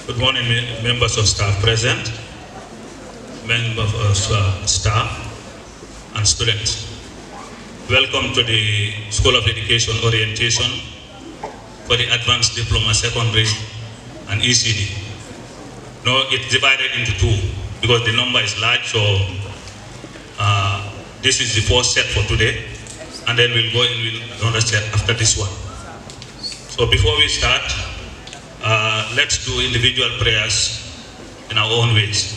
Good morning, members of staff present, members of staff, and students. Welcome to the School of Education orientation for the Advanced Diploma Secondary and ECD. No, it's divided into two because the number is large, so this is the first set for today, and then we'll go in with another set after this one. So before we start, let's do individual prayers in our own ways.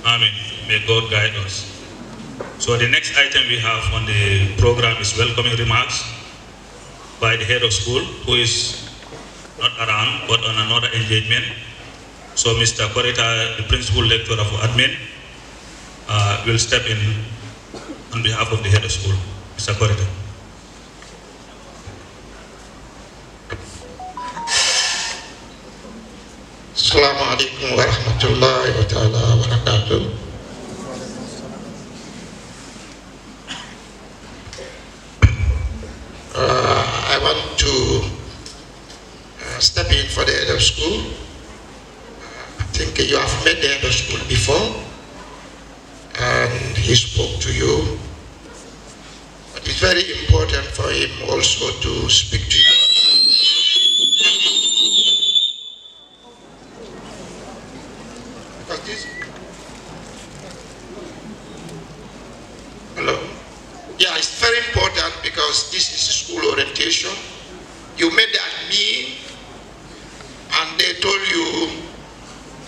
Amen. May God guide us. So the next item we have on the program is welcoming remarks by the head of school, who is not around but on another engagement. So Mr. Korita, the principal lecturer for admin, will step in on behalf of the head of school. Mr. Korita. Assalamu alaikum wa rahmatullahi wa ta'ala wa barakatuh. I want to step in for the head of school. I think you have met the head of school before, and he spoke to you. But it's very important for him also to speak to you. Hello? Yeah, it's very important because this is school orientation. You met the admin and they told you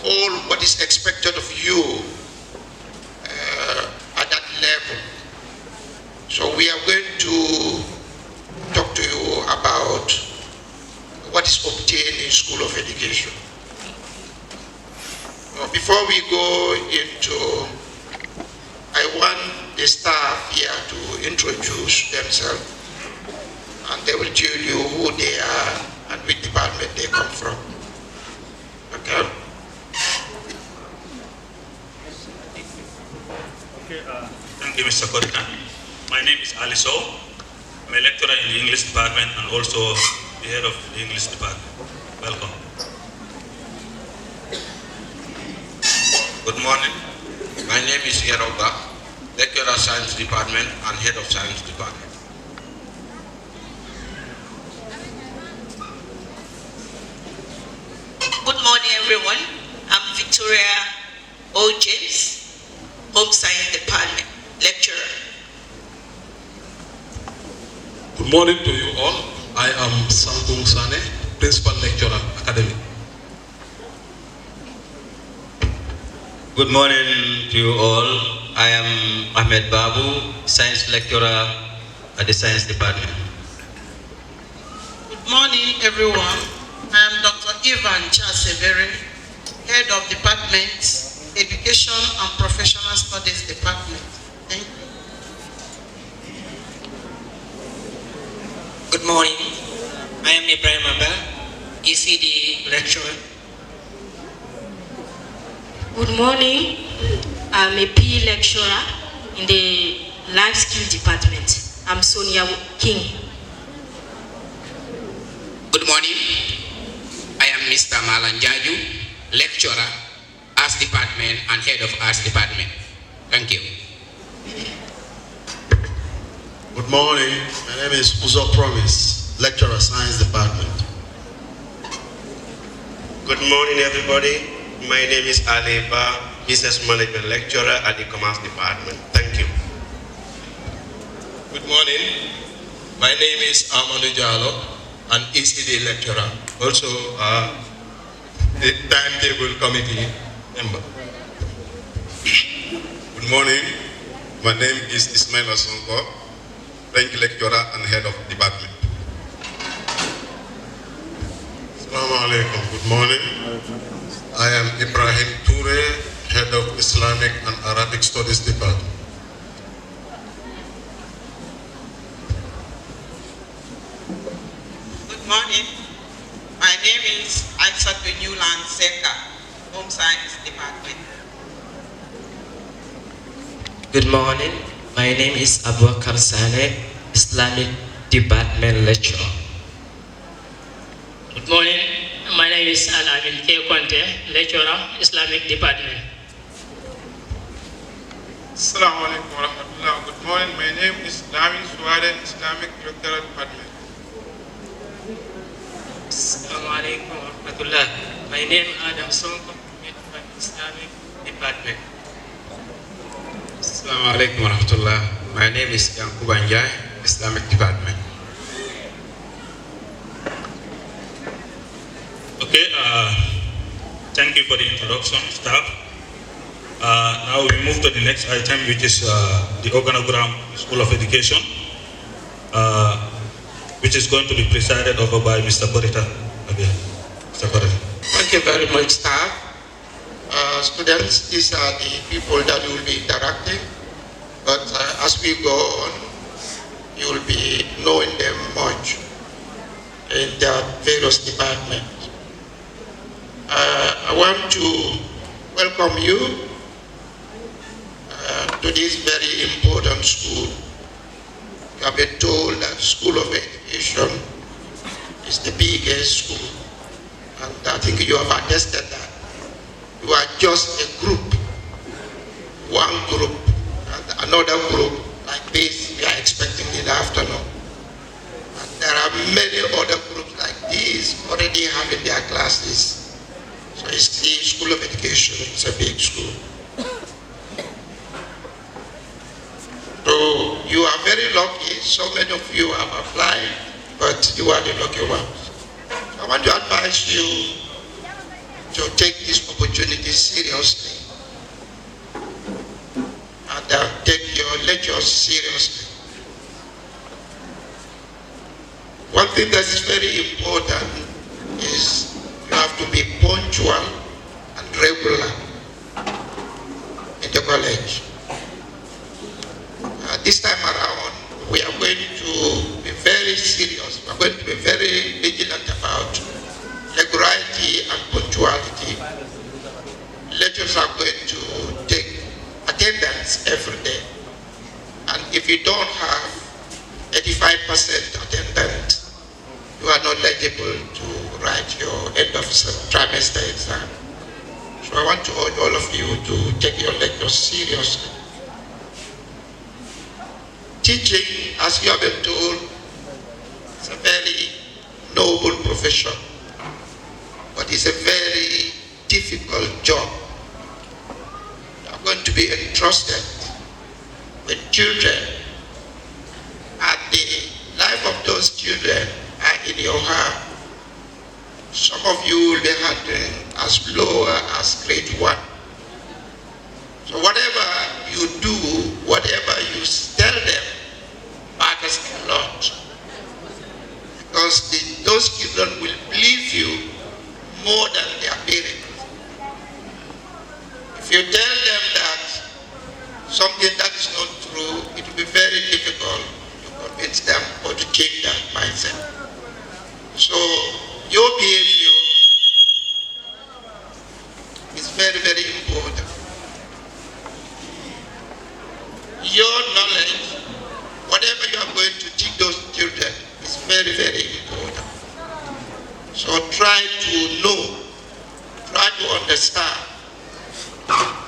all what is expected of you at that level. So we are going to talk to you about what is obtained in school of education. Before we go into, I want the staff here to introduce themselves, and they will tell you who they are and which department they come from. Okay? Thank you, Mr. Korita. My name is Aliso. I'm a lecturer in the English department and also the head of the English department. Welcome. Good morning. My name is Yeroba, lecturer science department and head of science department. Good morning, everyone. I'm Victoria O. James, home science department lecturer. Good morning to you all. I am Sampung Sane, principal lecturer, academy. Good morning to you all. I am Ahmed Babu, science lecturer at the science department. Good morning, everyone. I am Dr. Ivan Chasevere, head of department, Education and Professional Studies department. Thank you. Good morning. I am Ibrahim Abba, ECD lecturer. Good morning. I'm a PE lecturer in the Life Skill Department. I'm Sonia King. Good morning. I am Mr. Malanjaju, lecturer, Arts Department and head of Arts Department. Thank you. Good morning. My name is Uzo Promise, lecturer, Science Department. Good morning, everybody. My name is Ali Ba, Business Management Lecturer at the Commerce Department. Thank you. Good morning. My name is Amadou Diallo, an ECD lecturer, also the timetable committee member. Good morning. My name is Ismail Asonko, French lecturer and head of department. Assalamu alaikum. Good morning. I am Ibrahim Toure, head of Islamic and Arabic Studies department. Good morning. name is Aisatu Newland Seka, Home Science Department. Good morning. My name is Abubakar Sane, Islamic Department Lecturer. Good morning. My name is Al-Amin K. Conte, Lecturer, Islamic Department. Assalamu alaikum wa rahmatullah. Good morning. My name is Damin Suwade, Islamic Lecturer Department. Assalamu alaikum wa rahmatullah. My name is Adam Sonko, Islamic Department. Assalamu alaikum wa rahmatullah. My name is Yankuba Njai, Islamic Department. Okay, thank you for the introduction, staff. Now we move to the next item, which is the organogram School of Education, which is going to be presided over by Mr. Borita again. Mr. Borita. Thank you very much, staff. Students, these are the people that will be interacting, but as we go on, you will be knowing them much in their various departments. I want to welcome you to this very important school. You have been told that School of Education is the biggest school, and I think you have attested that. You are just a group, one group, and another group like this we are expecting in the afternoon. And there are many other groups like this already having their classes. So it's the School of Education, it's a big school. So you are very lucky, so many of you have applied, but you are the lucky ones. I want to advise you to take this opportunity seriously and take your lectures seriously. One thing that is very important is you have to be punctual and regular in the college. This time around, we are going to be very serious. We are going to be very vigilant about regularity and punctuality. Lecturers are going to take attendance every day. And if you don't have 85% attendance, you are not eligible to write your end of trimester exam. So I want to urge all of you to take your lectures seriously. Teaching, as you have been told, is a very noble profession, but it's a very difficult job. You are going to be entrusted with children, and the life of those children are in your hand. Some of you will be handling as low as grade 1. So whatever you do, whatever you tell them, matters a lot. Because those children will believe you more than their parents. If you tell them that something that is not true, it will be very difficult to convince them or to change that mindset. So your behavior is very, very important. Your knowledge, whatever you are going to teach those children, is very, very important. So try to know, try to understand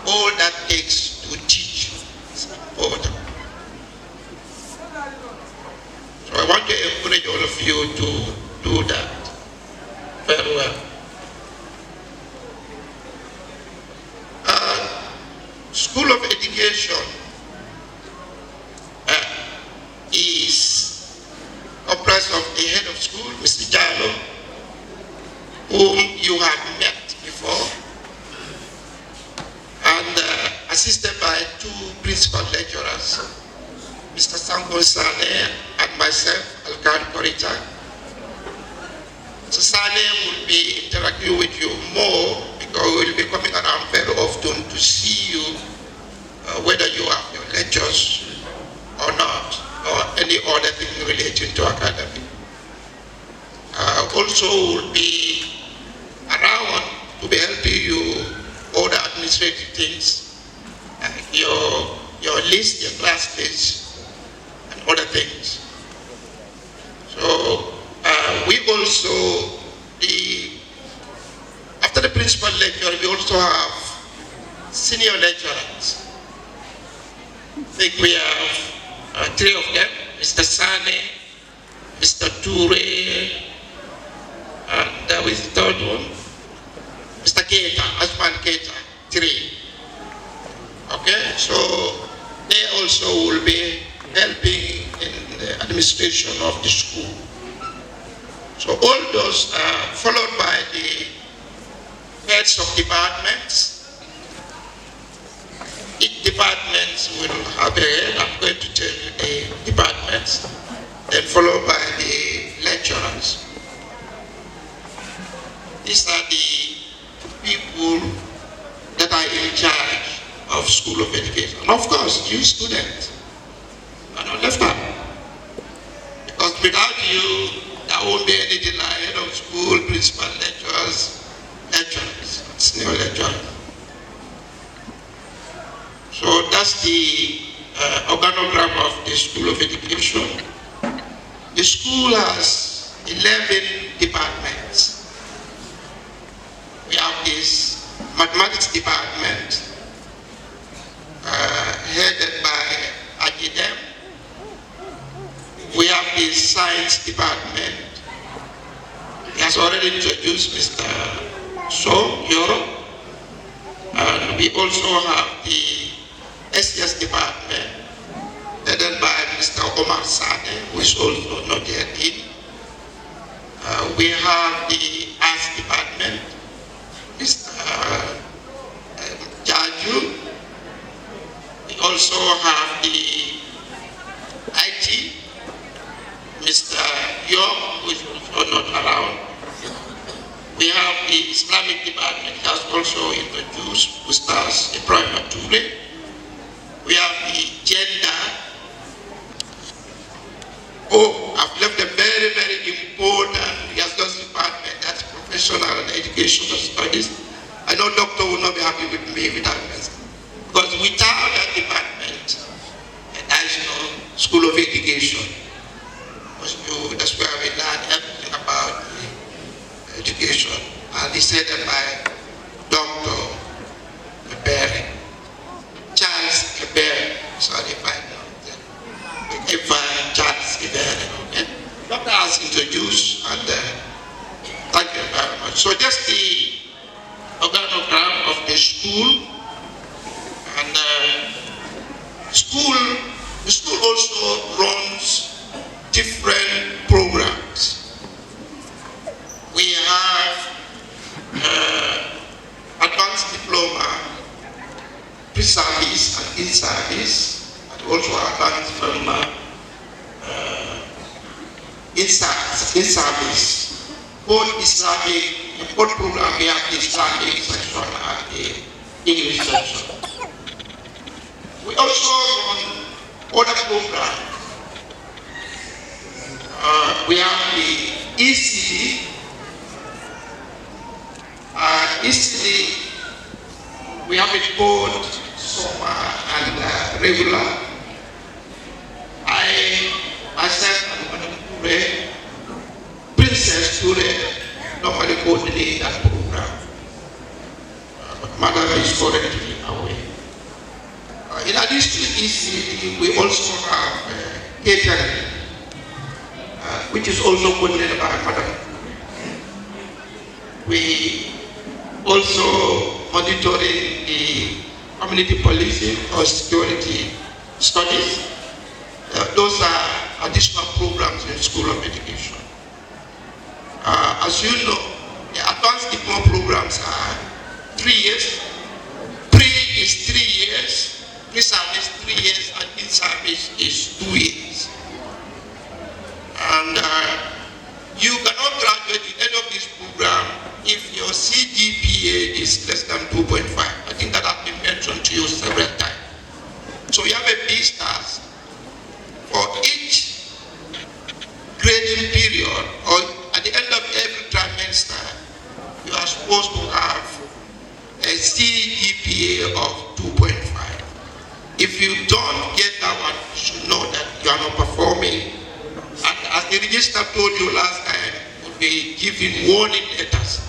all that takes to teach is important. So I want to encourage all of you to do that very well. School of Education is comprised of the head of school, Mr. Jalo, whom you have met before, and assisted by 2 principal lecturers, Mr. Sanko Sane and myself, Alkan Korita. Mr. Sane will be interacting with you more because we will be coming around very often to see you whether you have your lectures or not, or any other thing relating to academy. also will be around to be helping you all the administrative things, your list, your class list, and other things. So we also, after the principal lecturer, we also have senior lecturers. I think we have 3 of them, Mr. Sane, Mr. Ture, and with the third one, Mr. Keita, Asman Keita, 3. Okay, so they also will be helping in the administration of the school. So all those followed by the heads of departments. Each department will have a head. I'm going to tell you the departments, then followed by the lecturers. These are the people that are in charge of School of Education. And of course, you students are not left out. Because without you, there won't be anything like head of school, principal lecturers, senior lecturers. So that's the organogram of the School of Education. The school has 11 departments. We have this mathematics department headed by Ajidem. We have the science department. He has already introduced Mr. So Yoro. And we also have the SES department headed by Mr. Omar Sane, who is also not yet in. We have the arts department, Mr. Jaju. We also have the IT, Mr. Young, who is also not around. We have the Islamic department, has also introduced Ustaz Ibrahim Ture. We have the gender. Oh, I've left a very, very important department, that's professional and educational studies. I know doctor will not be happy with me with that person. Because without that department, there is no School of Education. That's where we learn everything about education. And it's headed by Dr. Kebere. Charles Kebere. Sorry if I know that. Charles Kebere. Okay? Doctor has introduced, and thank you very much. So just the organogram of the school. And the school also runs different programs. We have advanced diploma, pre-service and in-service, and also advanced diploma in-service. Both Islamic, both programs, we have the Islamic section and the English section. We also run other programs. We have the ECD. ECD, we have it both summer and regular. Myself and Madam Ture, Princess Ture, normally coordinate that program. But Madam is currently away. In addition to ECD, we also have catering, which is also coordinated by Madam. We also monitoring the community policing or security studies. Those are additional programs in School of Education. As you know, the advanced diploma programs are 3 years. Pre is 3 years, pre-service 3 years, and in-service is 2 years. And you cannot graduate in any of this program if your CGPA is less than 2.5. I think that has been mentioned to you several times. So you have a B-stars for each grading period, or at the end of every supposed to have a CGPA of 2.5. If you don't get that one, you should know that you are not performing. And as the register told you last time, we'll be giving warning letters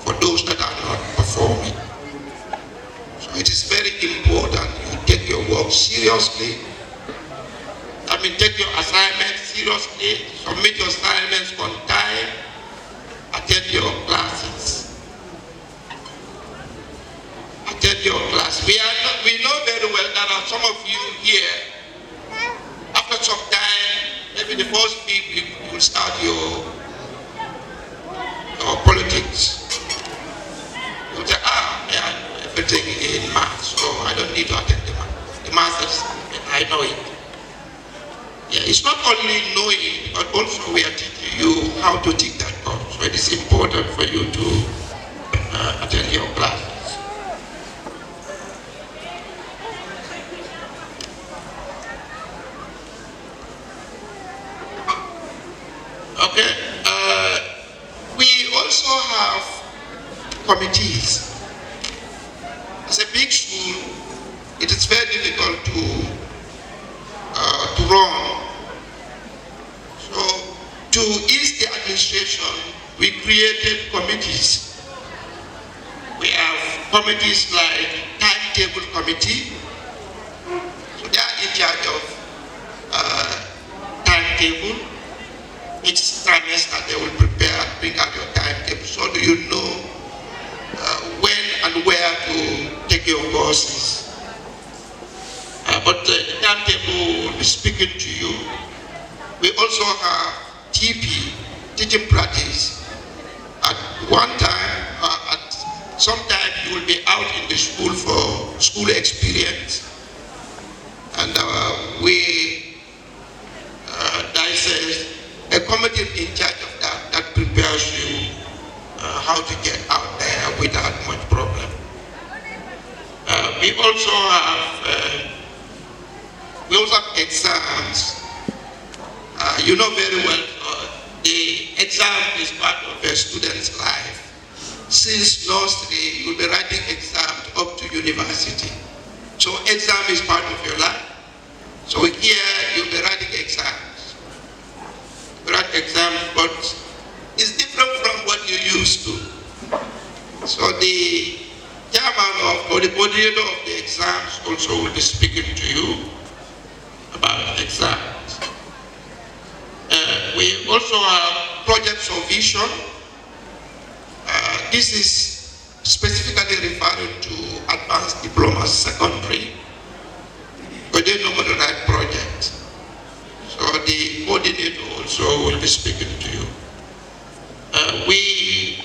for those that are not performing. So it is very important you take your work seriously. I mean, take your assignments seriously, submit your assignments on time, attend your classes. Attend your class. We know very well that some of you here, after some time, maybe the first week you will start your politics. You'll say, yeah, everything in maths, so I don't need to attend the maths. The maths, I know it. Yeah, it's not only knowing, but also we are teaching you how to take that course. So it is important for you to attend your classes. Okay. We also have committees. As a big school, it is very difficult to run. So to ease the administration, we created committees. We have committees like timetable committee. So they are in charge of timetable. Each trimester they will prepare and bring out your timetable. So do you know when and where to take your courses? But the timetable will be speaking to you. We also have TP, teaching practice. At one time, sometime you will be out in the school for school experience. And there is a committee in charge of that prepares you how to get out there without much problem. We also have exams. You know very well the exam is part of a student's life. Since nursery, you'll be writing exams up to university. So exam is part of your life. So here you'll be writing exams. You write exams, but it's different from what you used to. So the chairman or the coordinator of the exams also will be speaking to you about exams. We also have projects of vision. This is specifically referring to advanced diploma secondary, but they normally write projects. So the coordinator also will be speaking to you. We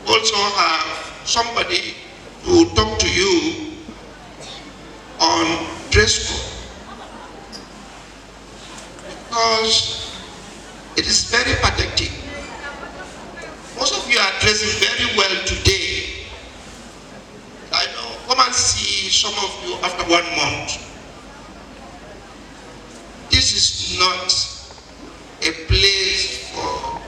also have somebody who will talk to you on dress code. Because it is very pathetic. Most of you are dressing very well today. I know, come and see some of you after 1 month. This is not a place for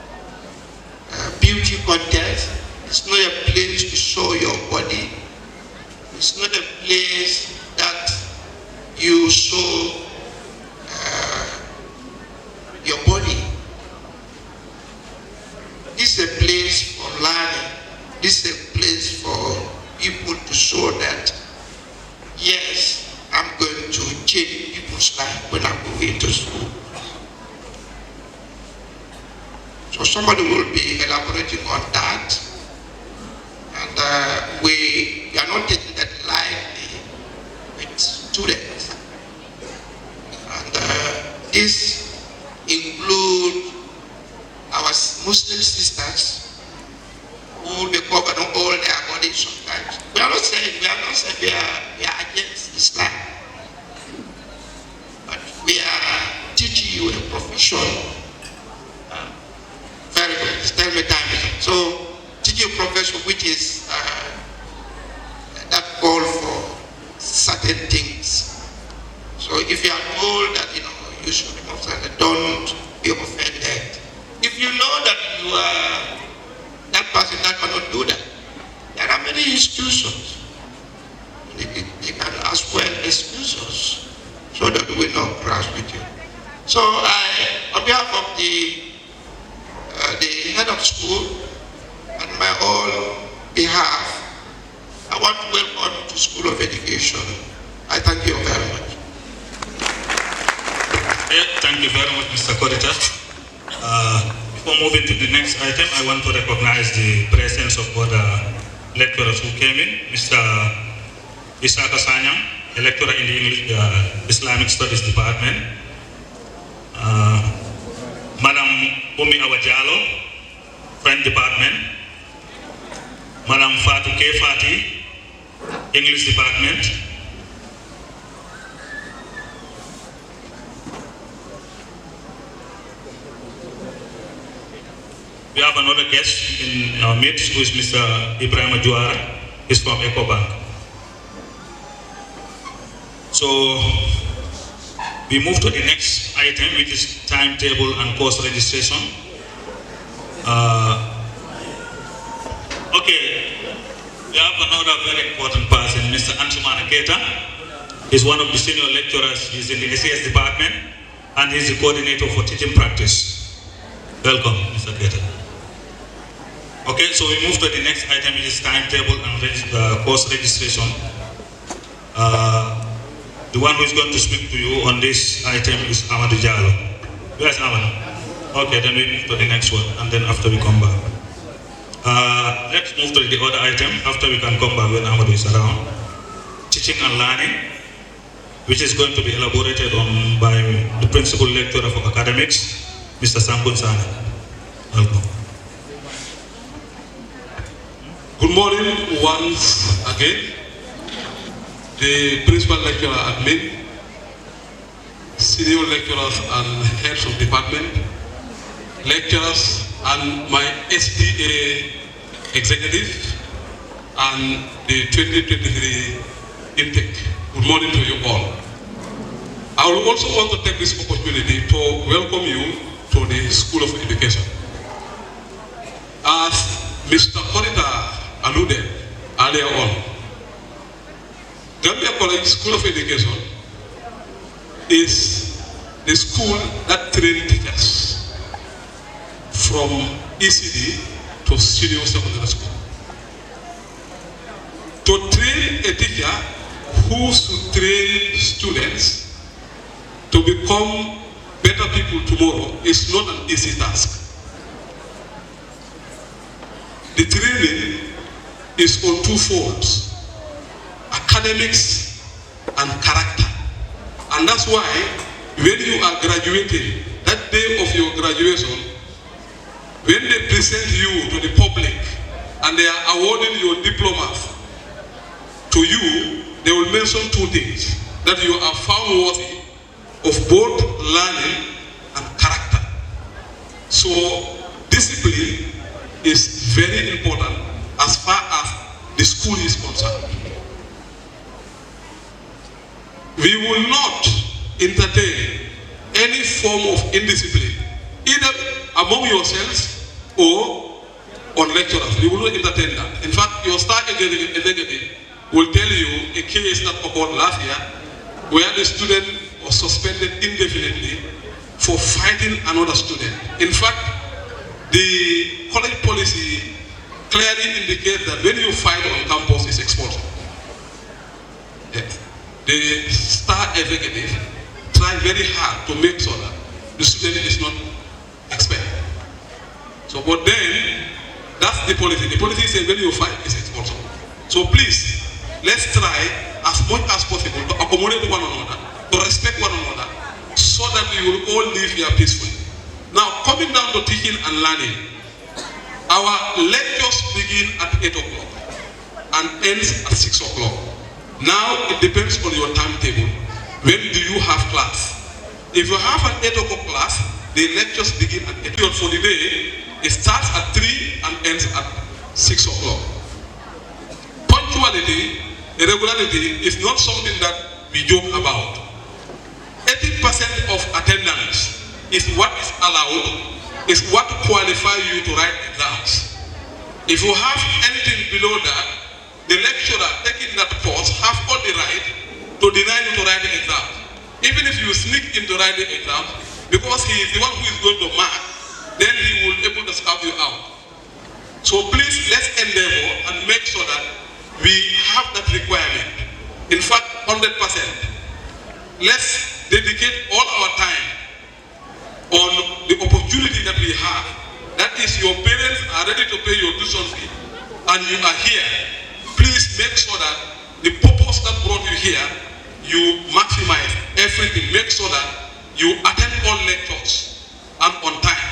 beauty contest. It's not a place to show your body. It's not a place that you show your body. This is a place for learning. This is a place for people to show that, yes, I'm going to change people's life when I'm going to school. So somebody will be elaborating on that. And we are not taking that lightly with students. And this include our Muslim sisters who will be covered on all their bodies sometimes. We are not saying we are against Islam, but we are teaching you a profession. Very good. Tell me time. So teaching a profession which is that call for certain things. So if you are told that you should be Muslim, don't be offended. If you know that you are that person that cannot do that, any excuses. They can as well excuse us so that we not crash with you. So on behalf of the head of school and my own behalf, I want to welcome you to School of Education. I thank you very much. Thank you very much, Mr. Korita. Before moving to the next item, I want to recognize the presence of other lecturers who came in. Mr. Isaka Sanyang, a lecturer in the English Islamic Studies Department. Madam Umi Awajalo, French Department. Madam Fatou K. Fati, English Department. We have another guest in our midst, who is Mr. Ibrahim Juara. He's from EcoBank. So we move to the next item, which is timetable and course registration. Okay, we have another very important person, Mr. Ansumana Keita. He's one of the senior lecturers. He's in the SES department, and he's the coordinator for teaching practice. Welcome, Mr. Keita. Okay, so we move to the next item, which is timetable and course registration. The one who is going to speak to you on this item is Amadou Diallo. Where's Amadou? Okay, then we move to the next one, and then after we come back. Let's move to the other item, after we can come back when Amadou is around. Teaching and learning, which is going to be elaborated on by the principal lecturer for academics, Mr. Sampun Sane. Welcome. Good morning once again. The principal lecturer admin, senior lecturers and heads of department, lecturers and my SPA executive and the 2023 intake. Good morning to you all. I will also want to take this opportunity to welcome you to the School of Education. As Mr. Korita alluded earlier on, Gambia College School of Education is the school that trains teachers from ECD to senior secondary school. To train a teacher who should train students to become better people tomorrow is not an easy task. The training is on two folds: academics and character. And that's why when you are graduating, that day of your graduation, when they present you to the public and they are awarding your diploma to you, they will mention two things: that you are found worthy of both learning and character. So discipline is very important as far as the school is concerned. We will not entertain any form of indiscipline, either among yourselves or on lecturers. We will not entertain that. In fact, your star executive will tell you a case that occurred last year where the student was suspended indefinitely for fighting another student. In fact, the college policy clearly indicates that when you fight on campus, it's expulsion. Yes. The star executive tried very hard to make sure that the student is not expelled. So, but then, that's the policy. The policy says when you fight, it's expulsion. So please, let's try as much as possible to accommodate one another, to respect one another, so that we will all live here peacefully. Now, coming down to teaching and learning, our lectures begin at 8 o'clock and ends at 6 o'clock. Now, it depends on your timetable. When do you have class? If you have an 8 o'clock class, the lectures begin at 8 o'clock for the day. It starts at 3 and ends at 6 o'clock. Punctuality, regularity is not something that we joke about. 80% of attendance is what is allowed, is what qualifies you to write exams. If you have anything below that, the lecturer taking that course have all the right to deny you to write the exam. Even if you sneak in to write the exam, because he is the one who is going to mark, then he will be able to scout you out. So please, let's endeavor and make sure that we have that requirement. In fact, 100%. Let's dedicate all our time on the opportunity that we have. That is, your parents are ready to pay your tuition fee, and you are here. Please make sure that the purpose that brought you here, you maximize everything. Make sure that you attend all lectures and on time.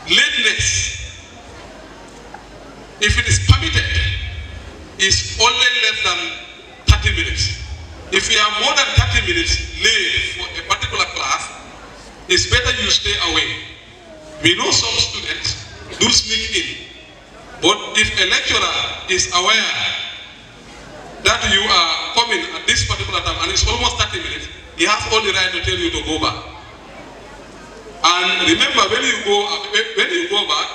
Lateness, if it is permitted, is only less than 30 minutes. If you are more than 30 minutes late for a particular class, it's better you stay away. We know some students do sneak in, but if a lecturer is aware that you are coming at this particular time and it's almost 30 minutes, he has all the right to tell you to go back. And remember, when you go back,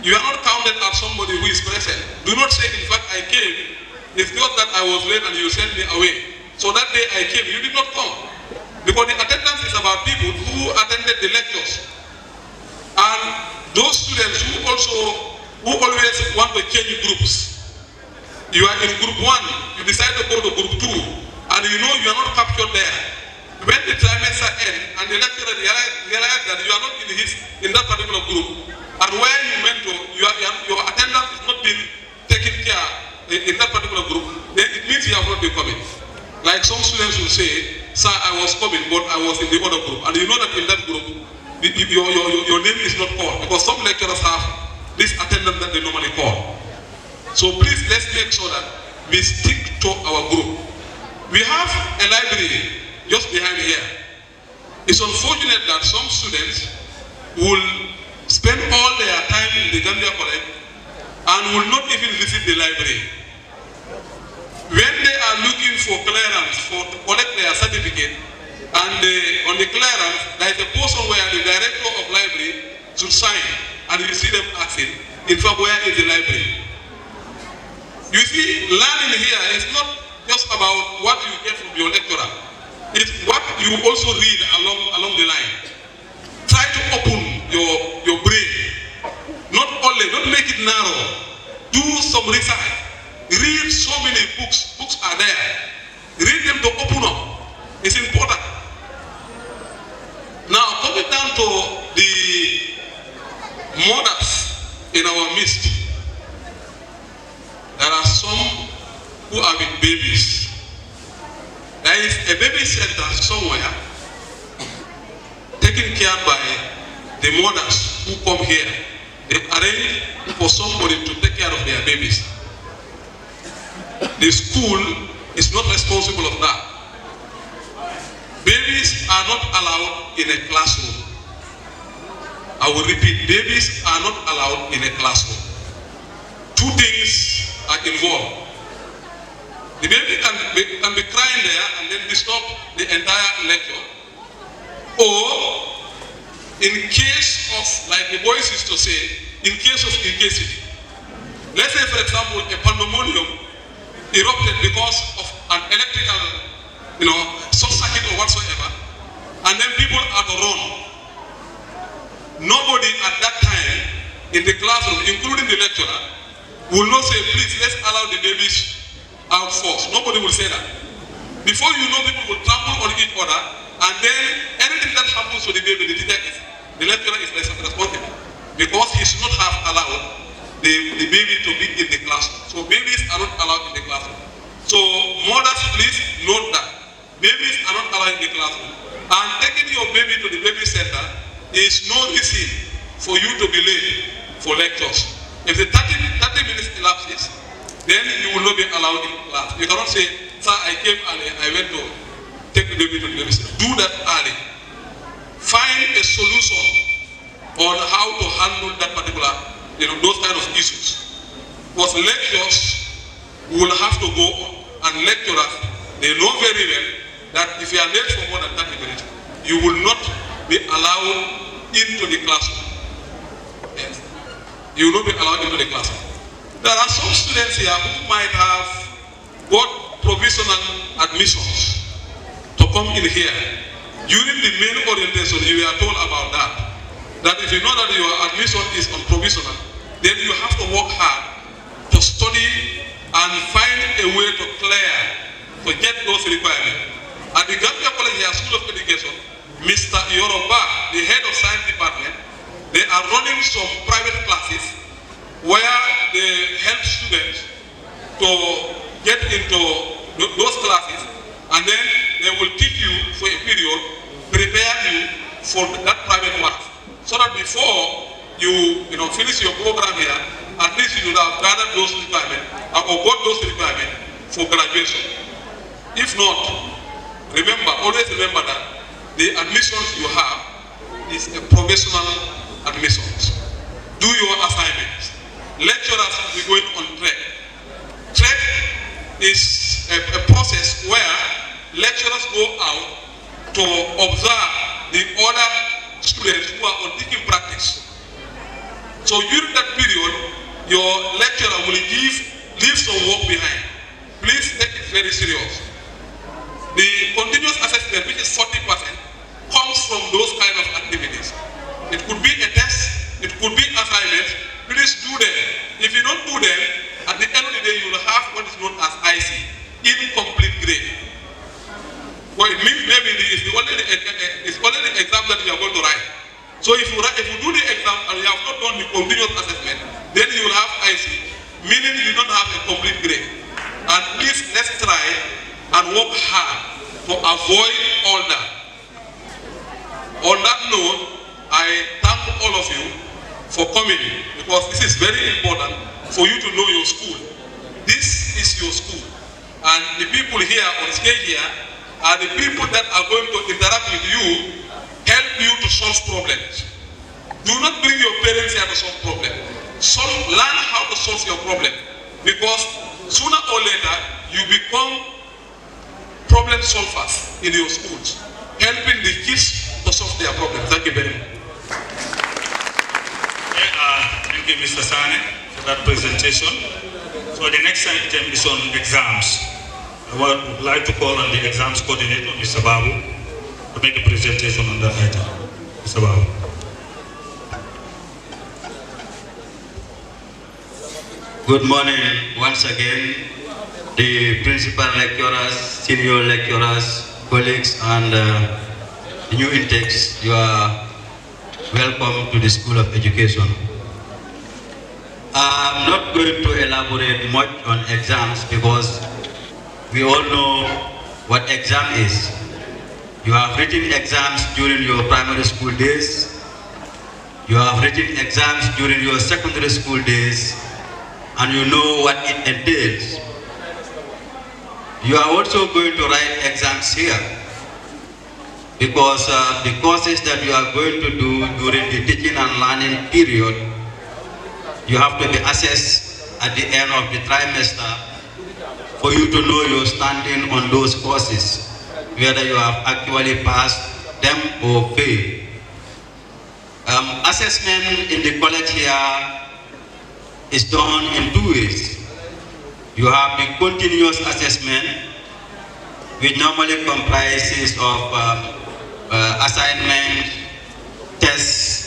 you are not counted as somebody who is present. Do not say, in fact, I came. It's not that I was late and you sent me away. So that day I came, you did not come. Because the attendance is about people who attended the lectures. And those students who always want to change groups. You are in group 1, you decide to go to group 2, and you know you are not captured there. When the trimester ends and the lecturer realize that you are not in that particular group, and where you went to, your attendance is not being taken care in that particular group, then it means you have not been coming. Like some students will say, sir, I was coming, but I was in the other group. And you know that in that group, your name is not called, because some lecturers have this attendance that they normally call. So please, let's make sure that we stick to our group. We have a library just behind here. It's unfortunate that some students will spend all their time in the Gambia College and will not even visit the library. When they are looking for clearance to collect their certificate, and on the clearance, there is a portion where the director of library should sign, and you see them asking, in fact, where is the library? You see, learning here is not just about what you get from your lecturer. It's what you also read along the line. Try to open your brain. Don't make it narrow. Do some research. Read so many books. Books are there. Read them to open up. It's important. Now, coming down to the mothers in our midst, there are some who are with babies. There is a baby center somewhere taken care by the mothers who come here. They arrange for somebody to take care of their babies. The school is not responsible of that. Babies are not allowed in a classroom. I will repeat, babies are not allowed in a classroom. Two things are involved. The baby can be crying there and then disturb the entire lecture. Or, in case of, like the boys used to say, in case of incasity. Let's say, for example, a pandemonium erupted because of an electrical, short circuit or whatsoever, and then people are to run. Nobody at that time in the classroom, including the lecturer, will not say, please, let's allow the babies out first. Nobody will say that. Before you know, people will trample on each other, and then anything that happens to the baby, the lecturer is responsible, because he should not have allowed the baby to be in the classroom. So babies are not allowed in the classroom. So mothers, please note that. Babies are not allowed in the classroom. And taking your baby to the baby center is no reason for you to be late for lectures. If the 30 minutes elapses, then you will not be allowed in class. You cannot say, sir, I came early, I went to take the baby to the baby center. Do that early. Find a solution on how to handle that particular, those kind of issues. Because lectures will have to go on, and lecturers, they know very well that if you are late for more than 30 minutes, you will not be allowed into the classroom. Yes. You will not be allowed into the classroom. There are some students here who might have got provisional admissions to come in here. During the main orientation, you were told about that. That if you know that your admission is on provisional, then you have to work hard to study and find a way to clear, to get those requirements. At the Gambia College here, School of Education, Mr. Yoruba, the head of science department, they are running some private classes where they help students to get into those classes, and then they will teach you for a period, prepare you for that private class, so that before you finish your program here, at least you would have gathered those requirements or got those requirements for graduation. If not, always remember that the admissions you have is a professional admissions. Do your assignments. Lecturers will be going on track. Track is a process where lecturers go out to observe the other students who are on teaching practice. So during that period, your lecturer will leave some work behind. Please take it very serious. The continuous assessment, which is 40%, comes from those kind of activities. It could be a test, it could be assignments. Please do them. If you don't do them, at the end of the day, you will have what is known as IC, incomplete grade. Well, it means maybe it's only the exam that you are going to write. So if you do the exam and you have not done the continuous assessment, then you will have IC, meaning you don't have a complete grade. And please, let's try and work hard to avoid all that. On that note, I thank all of you for coming, because this is very important for you to know your school. This is your school. And the people here on stage here are the people that are going to interact with you, help you to solve problems. Do not bring your parents here to solve problems. Learn how to solve your problem, because sooner or later you become problem solvers in your schools, helping the kids to solve their problems. Thank you very much. Thank you, Mr. Sane, for that presentation. So the next item is on exams. I would like to call on the exams coordinator, Mr. Babu, to make a presentation on that item. Mr. Babu. Good morning once again, the principal lecturers, senior lecturers, colleagues, and the new intakes. You are welcome to the School of Education. I'm not going to elaborate much on exams because we all know what exam is. You have written exams during your primary school days. You have written exams during your secondary school days, and you know what it entails. You are also going to write exams here because the courses that you are going to do during the teaching and learning period, you have to be assessed at the end of the trimester for you to know your standing on those courses, whether you have actually passed them or failed. Assessment in the college here is done in two ways. You have the continuous assessment, which normally comprises of assignment, tests,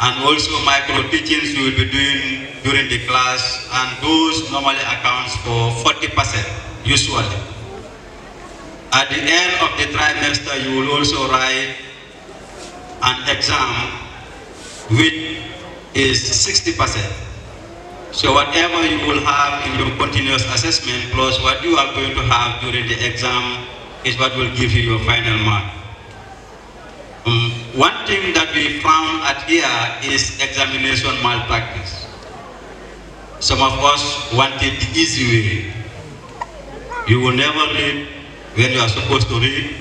and also micro teachings you will be doing during the class, and those normally accounts for 40% usually. At the end of the trimester, you will also write an exam which is 60%. So whatever you will have in your continuous assessment plus what you are going to have during the exam is what will give you your final mark. One thing that we found at here is examination malpractice. Some of us wanted the easy way. You will never read when you are supposed to read,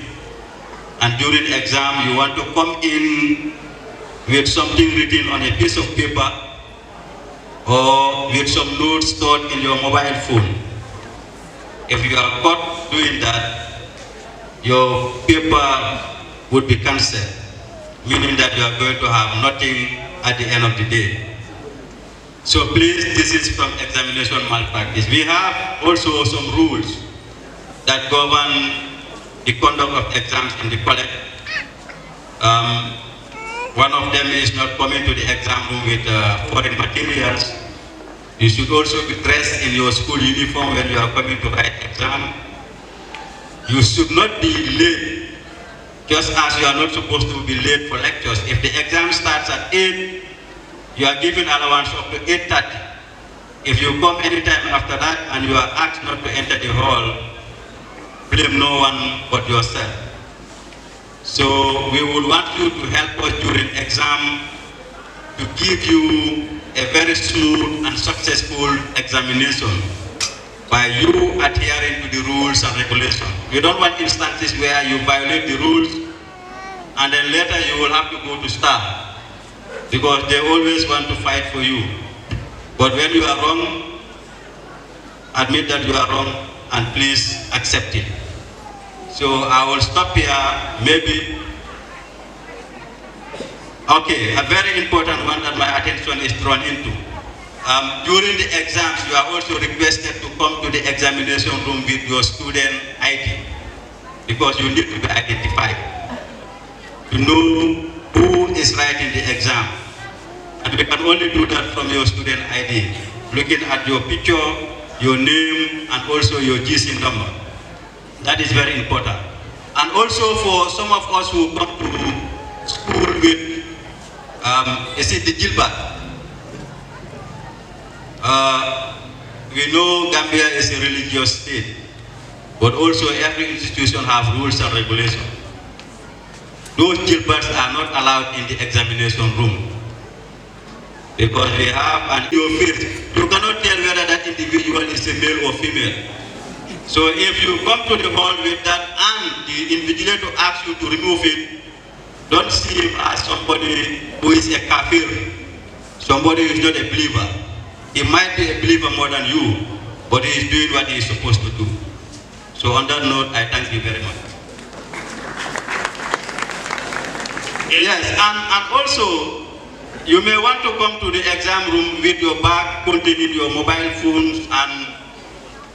and during exam you want to come in with something written on a piece of paper or with some notes stored in your mobile phone. If you are caught doing that, your paper would be cancelled, meaning that you are going to have nothing at the end of the day. So please, this is from examination malpractice. We have also some rules that govern the conduct of exams in the college. One of them is not coming to the exam room with foreign materials. You should also be dressed in your school uniform when you are coming to write exam. You should not be late, just as you are not supposed to be late for lectures. If the exam starts at 8, you are given allowance up to 8:30. If you come anytime after that and you are asked not to enter the hall, blame no one but yourself. So we would want you to help us during exam to give you a very smooth and successful examination by you adhering to the rules and regulations. We don't want instances where you violate the rules and then later you will have to go to staff because they always want to fight for you. But when you are wrong, admit that you are wrong and please accept it. So I will stop here, maybe. Okay, a very important one that my attention is drawn into. During the exams, you are also requested to come to the examination room with your student ID because you need to be identified to know who is writing the exam. And we can only do that from your student ID, looking at your picture, your name, and also your GC number. That is very important. And also for some of us who come to school with, is it the Gilbert? We know Gambia is a religious state, but also every institution has rules and regulations. Those Gilberts are not allowed in the examination room because they have an your face. You cannot tell whether that individual is a male or female. So if you come to the hall with that and the invigilator asks you to remove it, don't see him as somebody who is a kafir, somebody who is not a believer. He might be a believer more than you, but he is doing what he is supposed to do. So on that note, I thank you very much. Yes, and also, you may want to come to the exam room with your bag containing your mobile phones and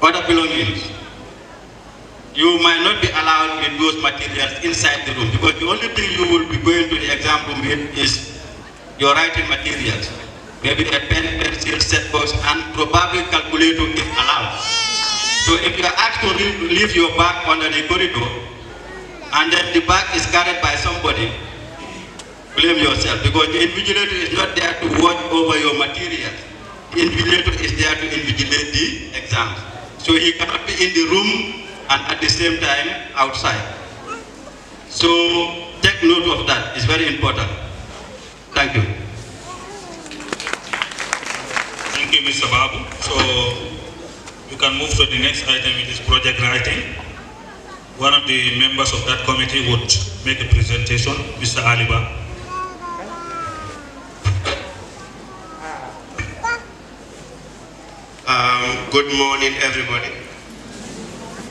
other belongings. You might not be allowed with those materials inside the room because the only thing you will be going to the exam room with is your writing materials. Maybe a pen, pencil, set box, and probably calculator if allowed. So if you are asked to leave your bag under the corridor and then the bag is carried by somebody, blame yourself because the invigilator is not there to watch over your materials. The invigilator is there to invigilate the exams. So he cannot be in the room and at the same time outside. So take note of that. It's very important. Thank you. Thank you, Mr. Babu. So we can move to the next item, which is project writing. One of the members of that committee would make a presentation, Mr. Aliba. Good morning, everybody.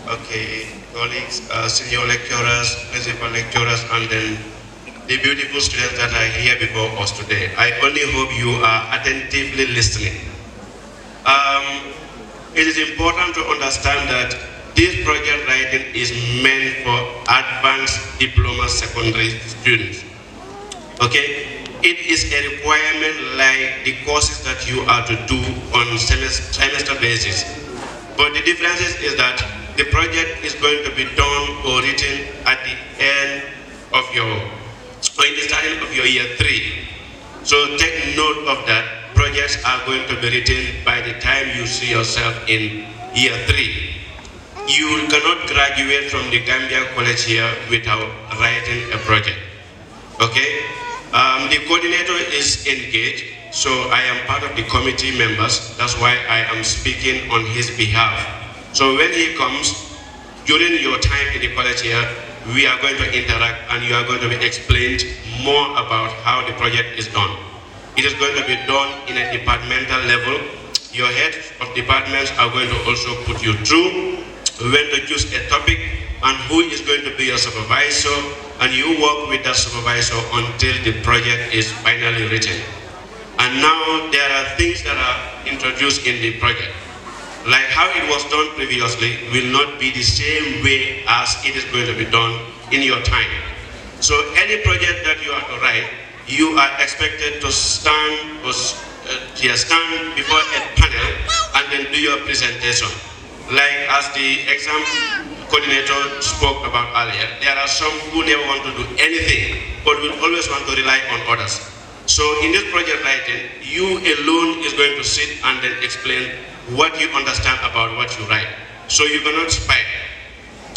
Okay, colleagues, senior lecturers, principal lecturers, and then the beautiful students that are here before us today. I only hope you are attentively listening. It is important to understand that this project writing is meant for advanced diploma secondary students. Okay? It is a requirement like the courses that you are to do on semester basis. But the difference is that the project is going to be done or written at the end of in the starting of your year 3. So take note of that. Projects are going to be written by the time you see yourself in year 3. You cannot graduate from the Gambia College here without writing a project. Okay? The coordinator is engaged, so I am part of the committee members. That's why I am speaking on his behalf. So when he comes, during your time in the college here, we are going to interact and you are going to be explained more about how the project is done. It is going to be done in a departmental level. Your heads of departments are going to also put you through when to choose a topic and who is going to be your supervisor, and you work with that supervisor until the project is finally written. And now there are things that are introduced in the project. Like how it was done previously will not be the same way as it is going to be done in your time. So any project that you are to write, you are expected to stand before a panel and then do your presentation. Like as the exam coordinator spoke about earlier, there are some who never want to do anything, but will always want to rely on others. So in this project writing, you alone is going to sit and then explain what you understand about what you write. So you cannot spike.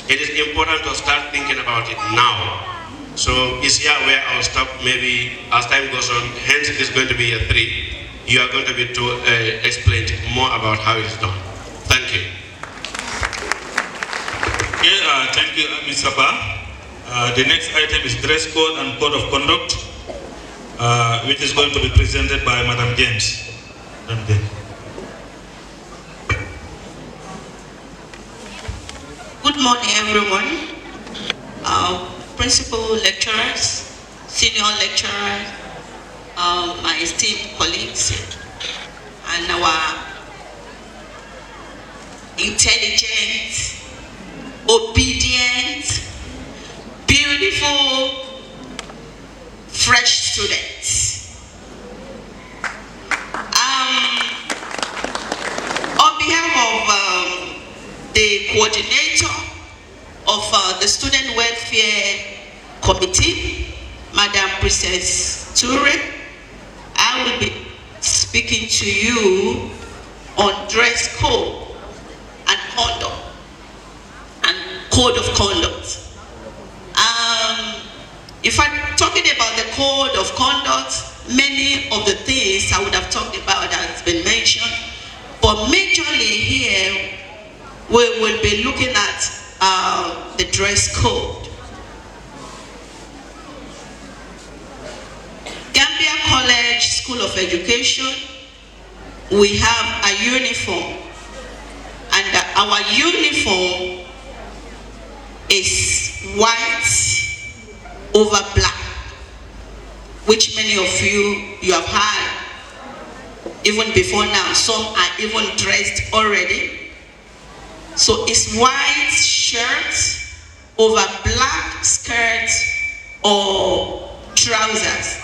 It is important to start thinking about it now. So it's here where I'll stop maybe as time goes on, hence it is going to be a 3. You are going to be explain more about how it is done. Thank you. Okay, thank you, Mr. Ba. The next item is dress code and code of conduct, which is going to be presented by Madam James. Madam James. Good morning, everyone. Principal lecturers, senior lecturers, my esteemed colleagues, and our intelligent, obedient, beautiful, fresh students. On behalf of the coordinator of the Student Welfare Committee, Madam Princess Ture, I will be speaking to you on dress code and conduct and code of conduct. If I'm talking about the code of conduct, many of the things I would have talked about has been mentioned, but majorly here we will be looking at the dress code. Gambia College School of Education, we have a uniform, and our uniform is white over black, which many of you have had even before now. Some are even dressed already. So it's white shirt over black skirt or trousers.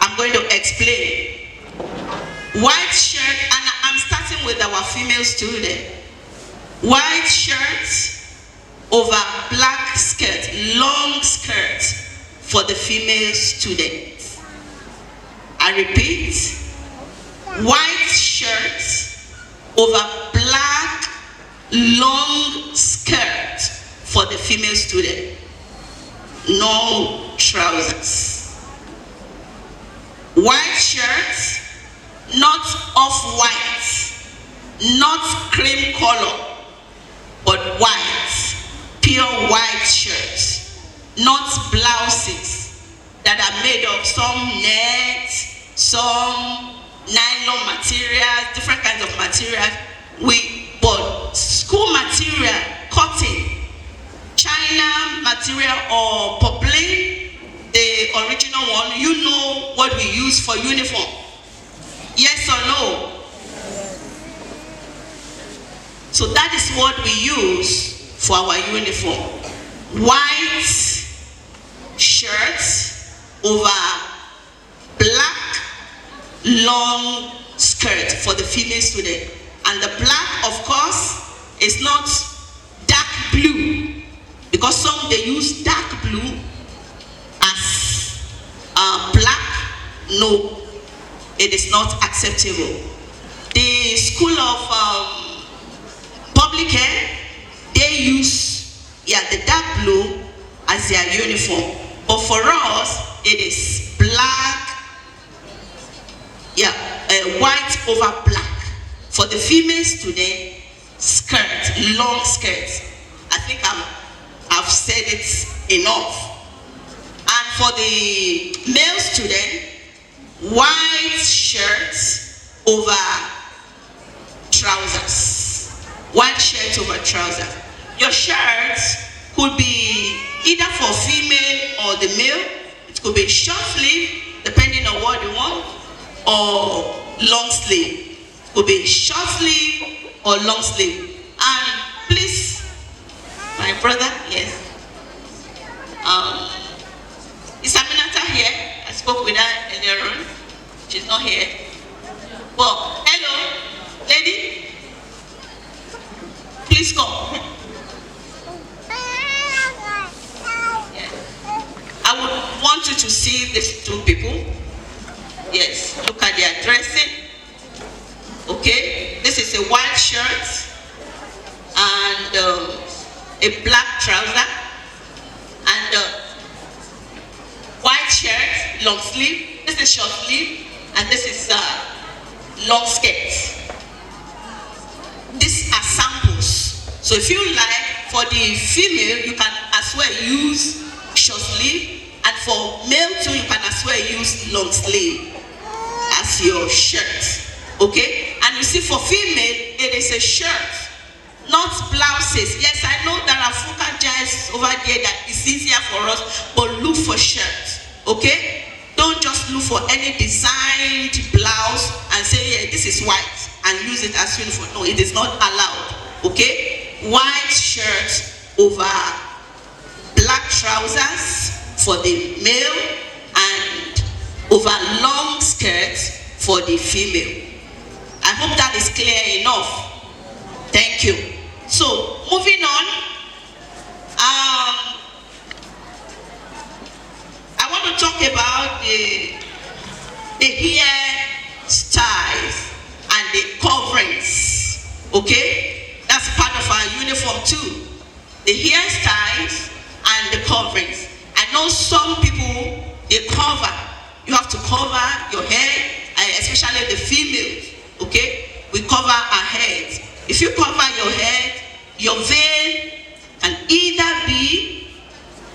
I'm going to explain. White shirt, and I'm starting with our female student. White shirt over black skirt, long skirt for the female student. I repeat, white shirt over black long skirt for the female student. No trousers. White shirt, not off-white, not cream color, but white. Pure white shirts, not blouses that are made of some net, some nylon material, different kinds of materials. But school material, cotton, China material, or poplin, the original one, you know what we use for uniform. Yes or no? So that is what we use for our uniform. White shirt over black long skirt for the female student. And the black, of course, is not dark blue, because some they use dark blue as black. No, it is not acceptable. The School of Public Health, they use the dark blue as their uniform, but for us it is black, white over black. For the female student, skirt, long skirt. I think I've said it enough. And for the male student, white shirt over trousers. White shirt over trousers. Your shirt could be either for female or the male. It could be short sleeve, depending on what you want. or long sleeve. Could be short sleeve or long sleeve. And please, my brother, yes. Is Aminata here? I spoke with her earlier on. She's not here. Well, hello, lady. Please come. Yes. I would want you to see these two people. Yes, look at their dressing. Okay, this is a white shirt and a black trouser and white shirt, long sleeve. This is short sleeve and this is long skirt. These are samples. So if you like, for the female, you can as well use short sleeve, and for male too, you can as well use long sleeve as your shirt. Okay? And you see, for female, it is a shirt, not blouses. Yes, I know there are Fuka giants over there that is easier for us, but look for shirts. Okay? Don't just look for any designed blouse and say, yeah, this is white, and use it as uniform. No, it is not allowed. Okay? White shirt over black trousers for the male and over long skirt for the female. I hope that is clear enough. Thank you. So, moving on. I want to talk about the hair styles and the coverings. Okay? That's part of our uniform too. The hairstyles and the coverings. I know some people, they cover. You have to cover your hair, especially the females. Okay? We cover our heads. If you cover your head, your veil can either be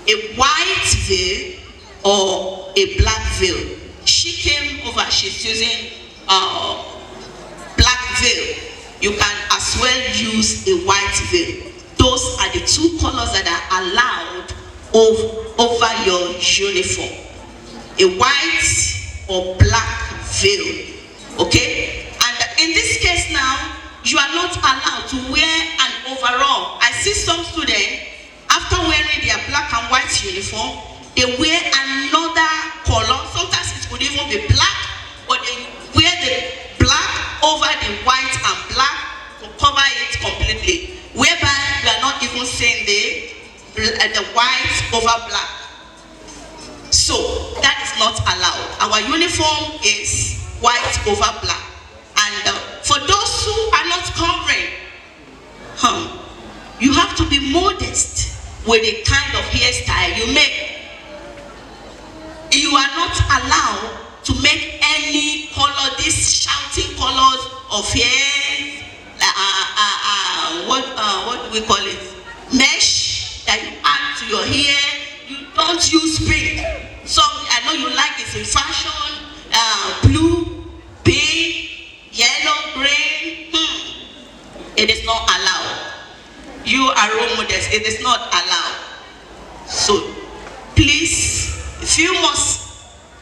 a white veil or a black veil. She came over, she's using black veil. You can as well use a white veil. Those are the two colors that are allowed over your uniform. A white or black veil. Okay? And in this case now, you are not allowed to wear an overall. I see some students, after wearing their black and white uniform, they wear another color. Sometimes it could even be black, but they wear the black over the white and black to cover it completely. Whereby you are not even seeing the white over black. So that is not allowed. Our uniform is white over black. And for those who are not covering, you have to be modest with the kind of hairstyle you make. You are not allowed to make any color, these shouting colors of hair, what do we call it? Mesh that you add to your hair. You don't use pink. Some, I know you like it in fashion, blue, pink, yellow, green. It is not allowed. You are role models. It is not allowed. So please, if you must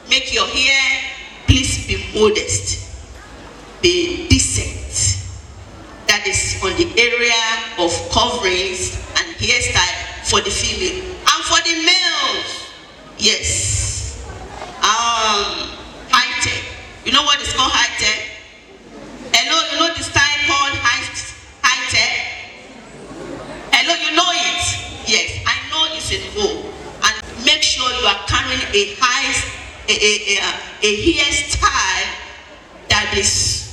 make your hair, please be modest, be decent. That is on the area of coverings and hairstyle for the female. And for the males, yes, high tech. You know what is called high tech? Hello, you know the style called high tech? Hello, you know it? Yes, I know it's in vogue. And make sure you are carrying a hairstyle that is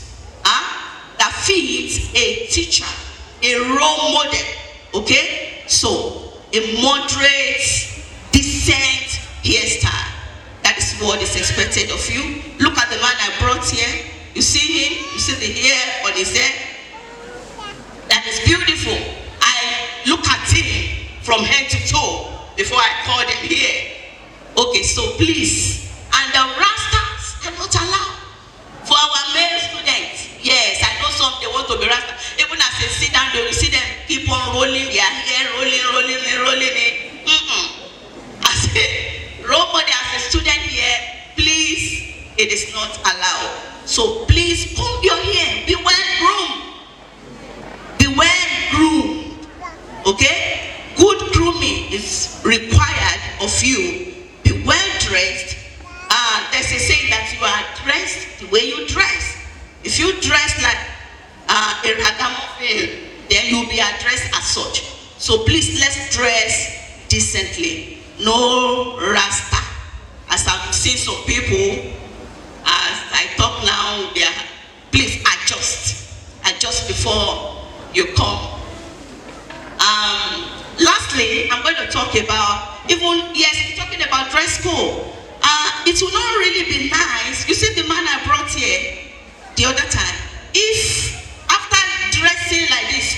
that fits a teacher, a role model. Okay, so a moderate, decent hairstyle. That is what is expected of you. Look at the man I brought here. You see him? You see the hair on his head? That is beautiful. I look at him from head to toe before I called him here. Okay, so please. And the rastas are not allowed. For our male students, yes, I know some, they want to be rasta. Even as they sit down, they will see them keep on rolling their hair, rolling it. As a role model, as a student here, please, it is not allowed. So please comb your hair, be well groomed. Be well groomed. Okay? Good grooming is required of you. Be well dressed. There's a saying that you are dressed the way you dress. If you dress like a ragamuffin, then you'll be addressed as such. So please, let's dress decently. No rasta. As I've seen some people, as I talk now, they are, please adjust before you come. Lastly, I'm going to talk about, talking about dress code. It will not really be nice. You see the man I brought here the other time, if after dressing like this,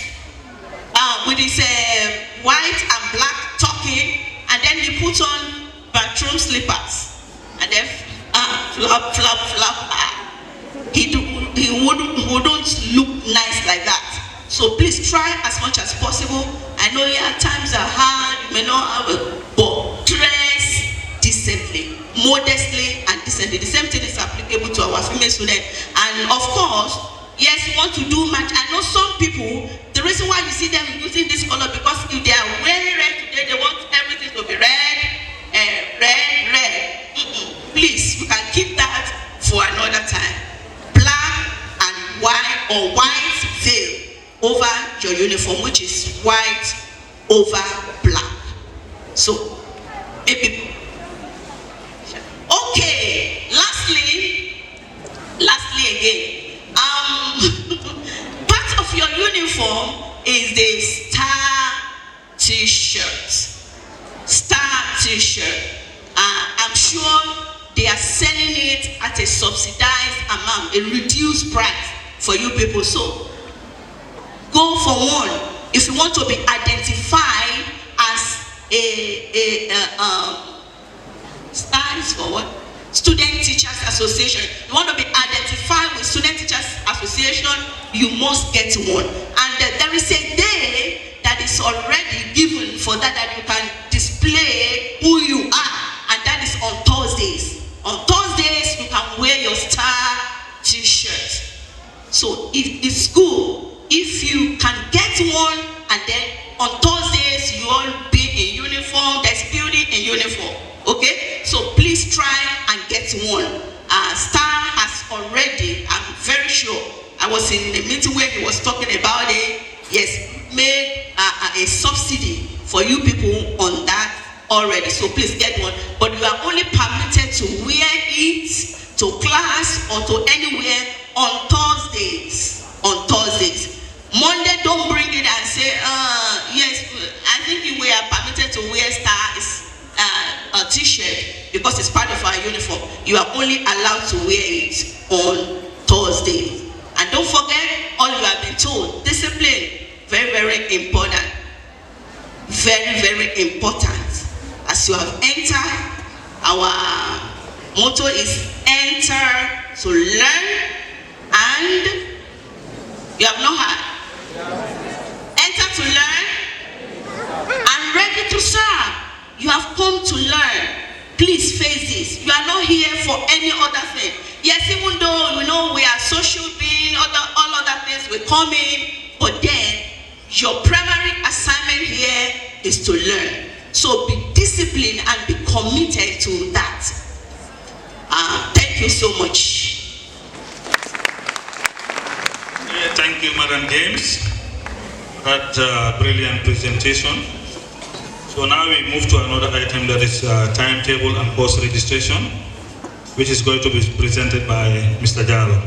with his white and black talking, and then he put on bathroom slippers, and then flap, he wouldn't look nice like that. So please try as much as possible. I know times are hard, you may not have a, but dress decently, modestly and decently. The same thing is applicable to our female students. And of course, yes, you want to do match. I know some people, the reason why you see them using this color, because if they are wearing red today, they want everything to be red. Please, you can keep that for another time. Black and white, or white veil over your uniform, which is white over black. So maybe okay. Lastly again, part of your uniform is the star t-shirt. I'm sure they are selling it at a subsidized amount, a reduced price for you people. So go for one. If you want to be identified as a star is for what? Student Teachers Association. You want to be identified with Student Teachers Association, you must get one. And there is a day that is already given for that you can display who you are, and that is on Thursdays. On Thursdays, you can wear your star t-shirt. So it's good if you can get one, and then on Thursdays you all be in uniform. There's beauty in uniform. Okay, so please try and get one. Star has already, I'm very sure, I was in a meeting where he was talking about it. Yes, made a subsidy for you people on that already. So please get one. But you are only permitted to wear it to class or to anywhere on Thursdays. On Thursdays. Monday, don't bring it and say, yes, I think we are permitted to wear stars. A t-shirt, because it's part of our uniform. You are only allowed to wear it on Thursday. And don't forget, all you have been told, discipline, very, very important. Very, very important. As you have entered, our motto is enter to learn, and you have not had. Enter to learn and ready to serve. You have come to learn. Please face this. You are not here for any other thing. Yes, even though we are social beings, all other things will come in, but then your primary assignment here is to learn. So be disciplined and be committed to that. Thank you so much. Thank you, Madam James, for that brilliant presentation. So now we move to another item, that is timetable and course registration, which is going to be presented by Mr. Jalo.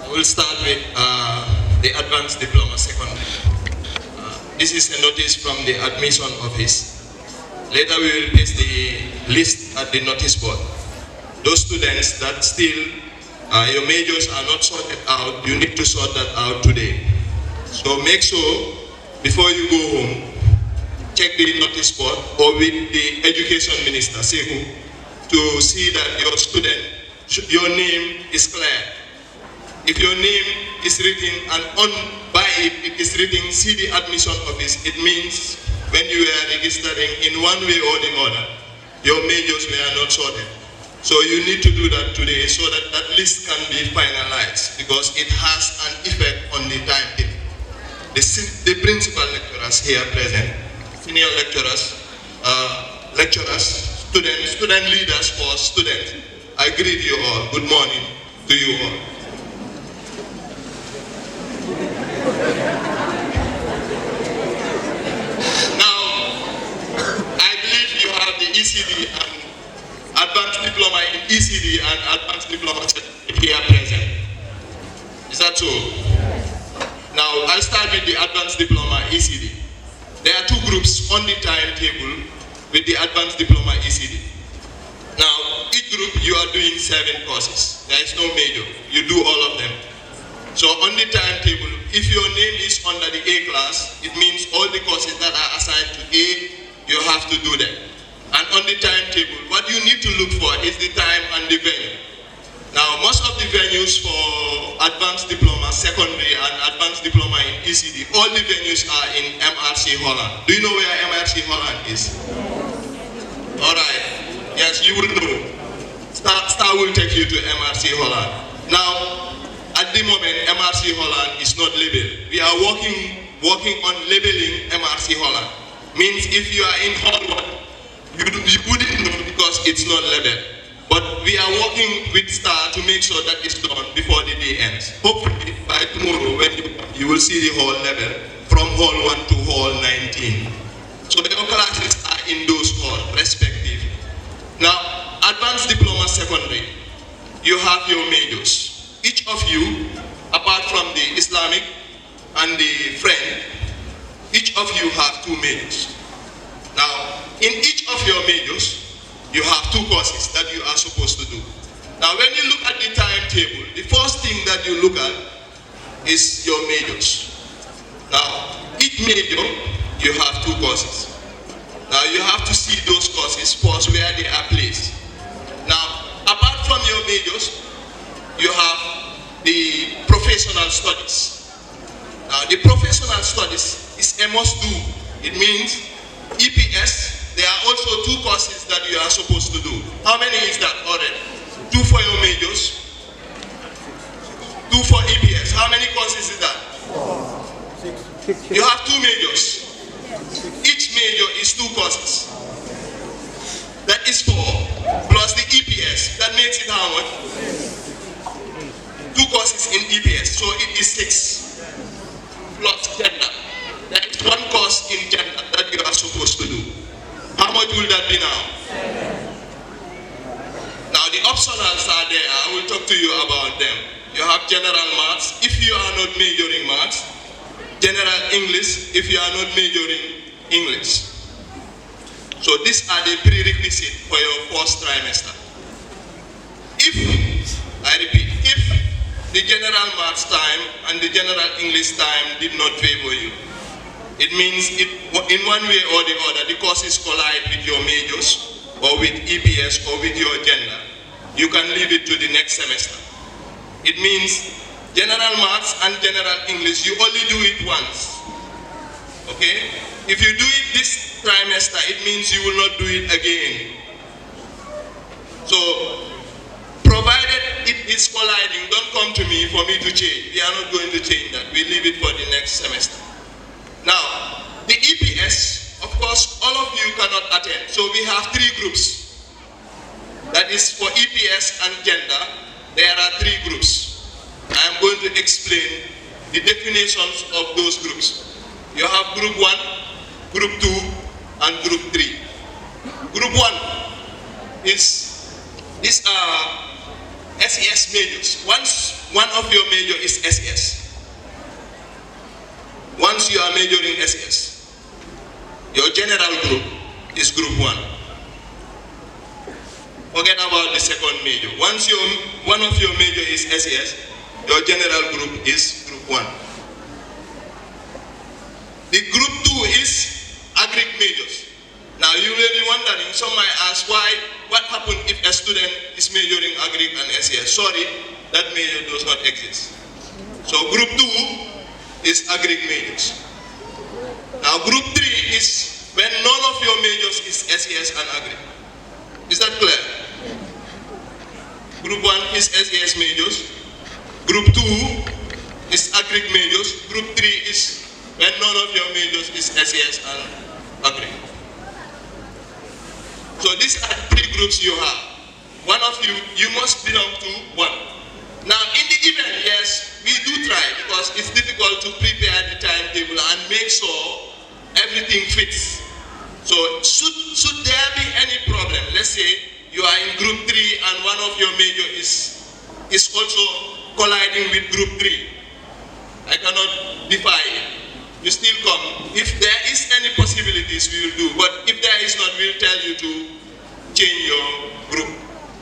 I will start with the Advanced Diploma Secondary. This is a notice from the admission office. Later we will paste the list at the notice board. Those students that still, your majors are not sorted out, you need to sort that out today. So make sure, before you go home, check the notice board or with the Education Minister, Sehu, to see that your student, your name is clear. If your name is written and on by it is written, see the admission office, it means when you are registering in one way or the other, your majors were not sorted. So you need to do that today so that that list can be finalized because it has an effect on the timetable. The principal lecturers here present, senior lecturers, student leaders for students, I greet you all. Good morning to you all. Now, I believe you have the ECD and advanced diploma in ECD and advanced diploma here present. Is that so? Now, I'll start with the advanced diploma ECD. There are two groups on the timetable with the advanced diploma ECD. Now, each group you are doing 7 courses. There is no major. You do all of them. So on the timetable, if your name is under the A class, it means all the courses that are assigned to A, you have to do them. And on the timetable, what you need to look for is the time and the venue. Now, most of the venues for advanced diploma, secondary, and advanced diploma in ECD, all the venues are in MRC Holland. Do you know where MRC Holland is? All right. Yes, you will know. Star will take you to MRC Holland. Now, at the moment, MRC Holland is not labeled. We are working on labeling MRC Holland. Means if you are in Hall 1, you wouldn't know because it's not labeled. But we are working with Star to make sure that it's done before the day ends. Hopefully, by tomorrow, when you will see the hall level from Hall 1 to Hall 19. So the classes are in those halls, respectively. Now, advanced diploma secondary, you have your majors. Each of you, apart from the Islamic and the French, each of you have 2 majors. Now, in each of your majors, you have 2 courses that you are supposed to do. Now, when you look at the timetable, the first thing that you look at is your majors. Now, each major, you have 2 courses. Now, you have to see those courses first where they are placed. Now, apart from your majors, you have the professional studies. Now, the professional studies is a must-do. It means EPS, there are also 2 courses that you are supposed to do. How many is that already? 2 for your majors, 2 for EPS. How many courses is that? 6. You have 2 majors. Each major is 2 courses. That is 4 plus the EPS. That makes it how much? 2 courses in EPS, so it is 6 plus gender. There is 1 course in gender that you are supposed to do. How much will that be now? Now the optionals are there. I will talk to you about them. You have general maths if you are not majoring maths, general English if you are not majoring English. So these are the prerequisites for your first trimester. If, I repeat, if the general maths time and the general English time did not favor you, it means in one way or the other, the courses collide with your majors or with EPS or with your gender. You can leave it to the next semester. It means general maths and general English, you only do it once. Okay? If you do it this trimester, it means you will not do it again. So, provided it is colliding, don't come to me for me to change. We are not going to change that. We leave it for the next semester. Now, the EPS, of course, all of you cannot attend. So we have 3 groups. That is for EPS and gender, there are 3 groups. I am going to explain the definitions of those groups. You have group 1, group 2, and group 3. Group 1 is, these are SES majors. Once one of your major is SES, once you are majoring SES, your general group is group 1. Forget about the second major. Once one of your major is SES, your general group is group 1. The group 2 is agric majors. Now you may be wondering, some might ask what happens if a student is majoring agric and SES? Sorry, that major does not exist. So group 2 is agric majors. Now group 3 is when none of your majors is SES and agric. Is that clear? Group 1 is SAS majors. Group 2 is agric majors. Group 3 is when none of your majors is SAS and agric. So these are 3 groups you have. One of you must belong to one. Now in the event, yes, we do try because it's difficult to prepare the timetable and make sure everything fits. So should there be any problem, let's say you are in group 3 and one of your major is also colliding with group 3. I cannot defy it. You still come. If there is any possibilities, we will do. But if there is not, we'll tell you to change your group.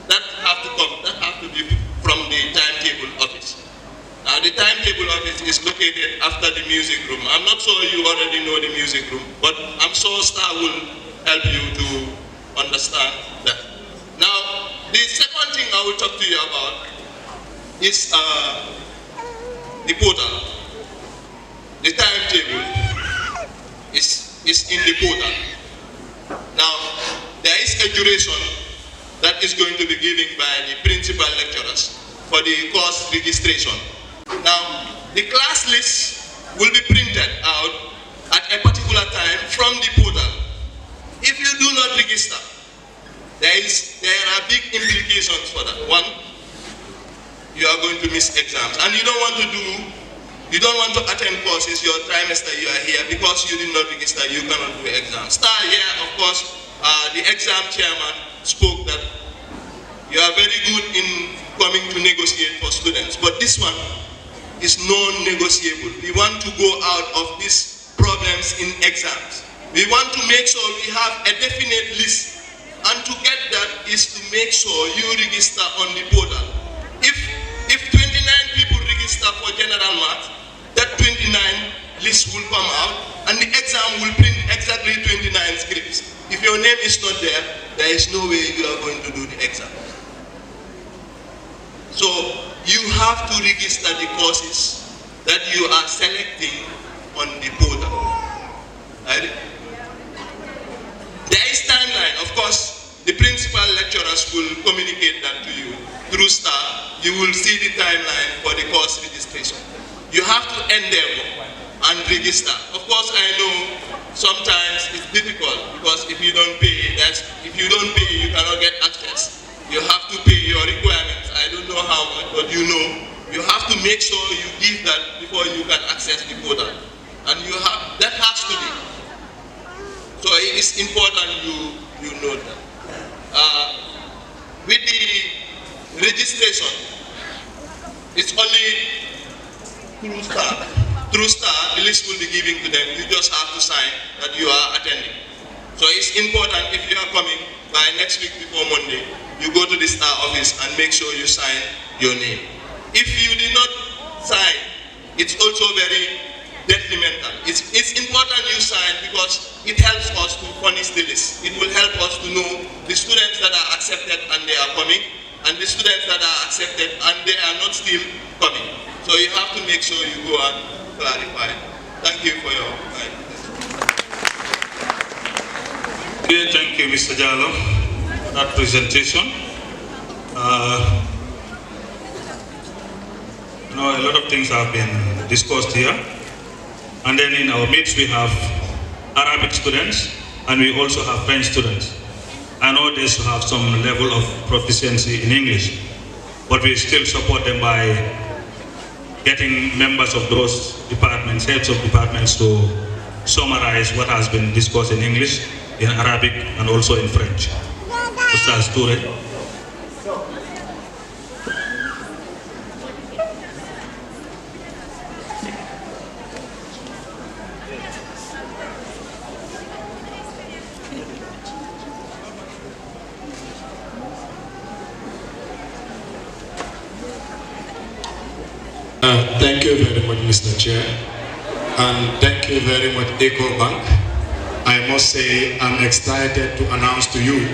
That have to come. That have to be from the timetable office. Now the timetable office is located after the music room. I'm not sure you already know the music room, but I'm sure Star will help you to understand that. Now, the second thing I will talk to you about is the portal. The timetable is in the portal. Now, there is a duration that is going to be given by the principal lecturers for the course registration. Now, the class list will be printed out at a particular time from the portal. If you do not register, there are big implications for that. One, you are going to miss exams, and you don't want to attend courses your trimester you are here because you did not register, you cannot do exams. Star here, of course, the exam chairman spoke that you are very good in coming to negotiate for students, but this one is non-negotiable. We want to go out of these problems in exams. We want to make sure we have a definite list, and to get that is to make sure you register on the portal. If 29 people register for general math, that 29 list will come out, and the exam will print exactly 29 scripts. If your name is not there, there is no way you are going to do the exam. So you have to register the courses that you are selecting on the portal. Right? There is timeline. Of course, the principal lecturers will communicate that to you through STAR. You will see the timeline for the course registration. You have to endeavor and register. Of course, I know sometimes it's difficult because if you don't pay, you cannot get access. You have to pay your requirements. I don't know how much, but you know, you have to make sure you give that before you can access the portal. And that has to be. So it is important you know that. With the registration, it's only through STAR. Through STAR, the list will be given to them. You just have to sign that you are attending. So it's important if you are coming by next week before Monday, you go to the STAR office and make sure you sign your name. If you did not sign, it's also very detrimental. It's important you sign because it helps us to furnish the list. It will help us to know the students that are accepted and they are coming, and the students that are accepted and they are not still coming. So you have to make sure you go and clarify. Thank you for your time. Okay, thank you, Mr. Jallo, for that presentation. A lot of things have been discussed here. And then in our midst, we have Arabic students, and we also have French students. I know they should have some level of proficiency in English, but we still support them by getting members of those departments, heads of departments, to summarize what has been discussed in English, in Arabic, and also in French. Ustaz Toure. Thank you very much, Mr. Chair, and thank you very much, EcoBank. I must say I'm excited to announce to you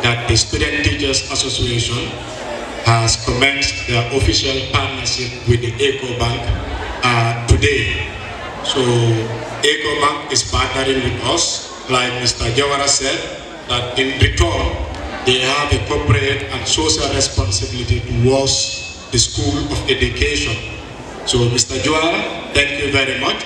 that the Student Teachers Association has commenced their official partnership with the EcoBank today. So EcoBank is partnering with us, like Mr. Jawara said, that in return they have a corporate and social responsibility towards the School of Education. So Mr. Joara, thank you very much.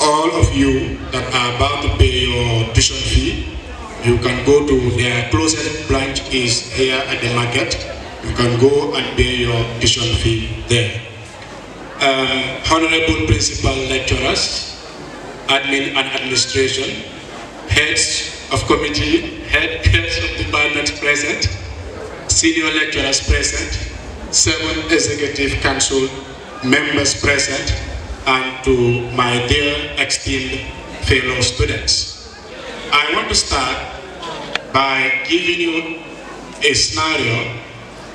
All of you that are about to pay your tuition fee, you can go to their closest branch is here at the market. You can go and pay your tuition fee there. Honorable principal lecturers, admin and administration, heads of committee, heads of departments present, senior lecturers present, 7 executive council members present, and to my dear esteemed fellow students. I want to start by giving you a scenario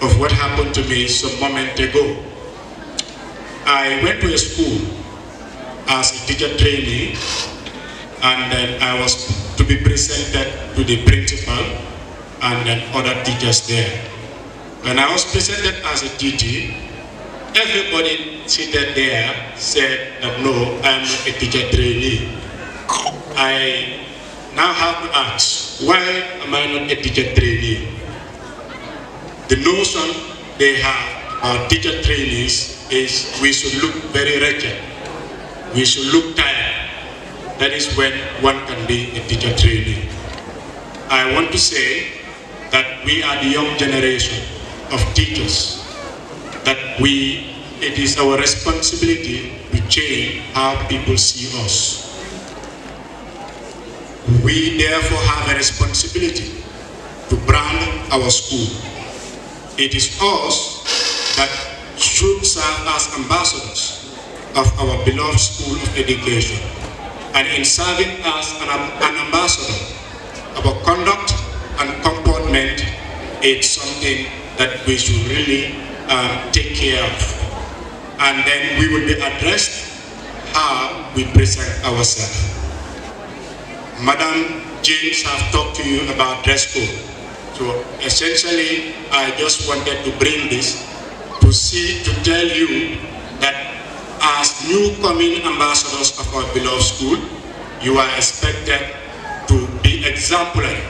of what happened to me some moment ago. I went to a school as a teacher trainee, and then I was to be presented to the principal and then other teachers there. When I was presented as a TT, everybody seated there said that no, I'm a teacher trainee. I now have to ask, why am I not a teacher trainee? The notion they have about teacher trainees is we should look very wretched. We should look tired. That is when one can be a teacher trainee. I want to say that we are the young generation of teachers, that it is our responsibility to change how people see us. We therefore have a responsibility to brand our school. It is us that should serve as ambassadors of our beloved School of Education. And in serving as an ambassador, our conduct and comportment is something that we should really take care of. And then we will be addressed how we present ourselves. Madam James have talked to you about dress code. So essentially, I just wanted to bring this to tell you that as new coming ambassadors of our beloved school, you are expected to be exemplary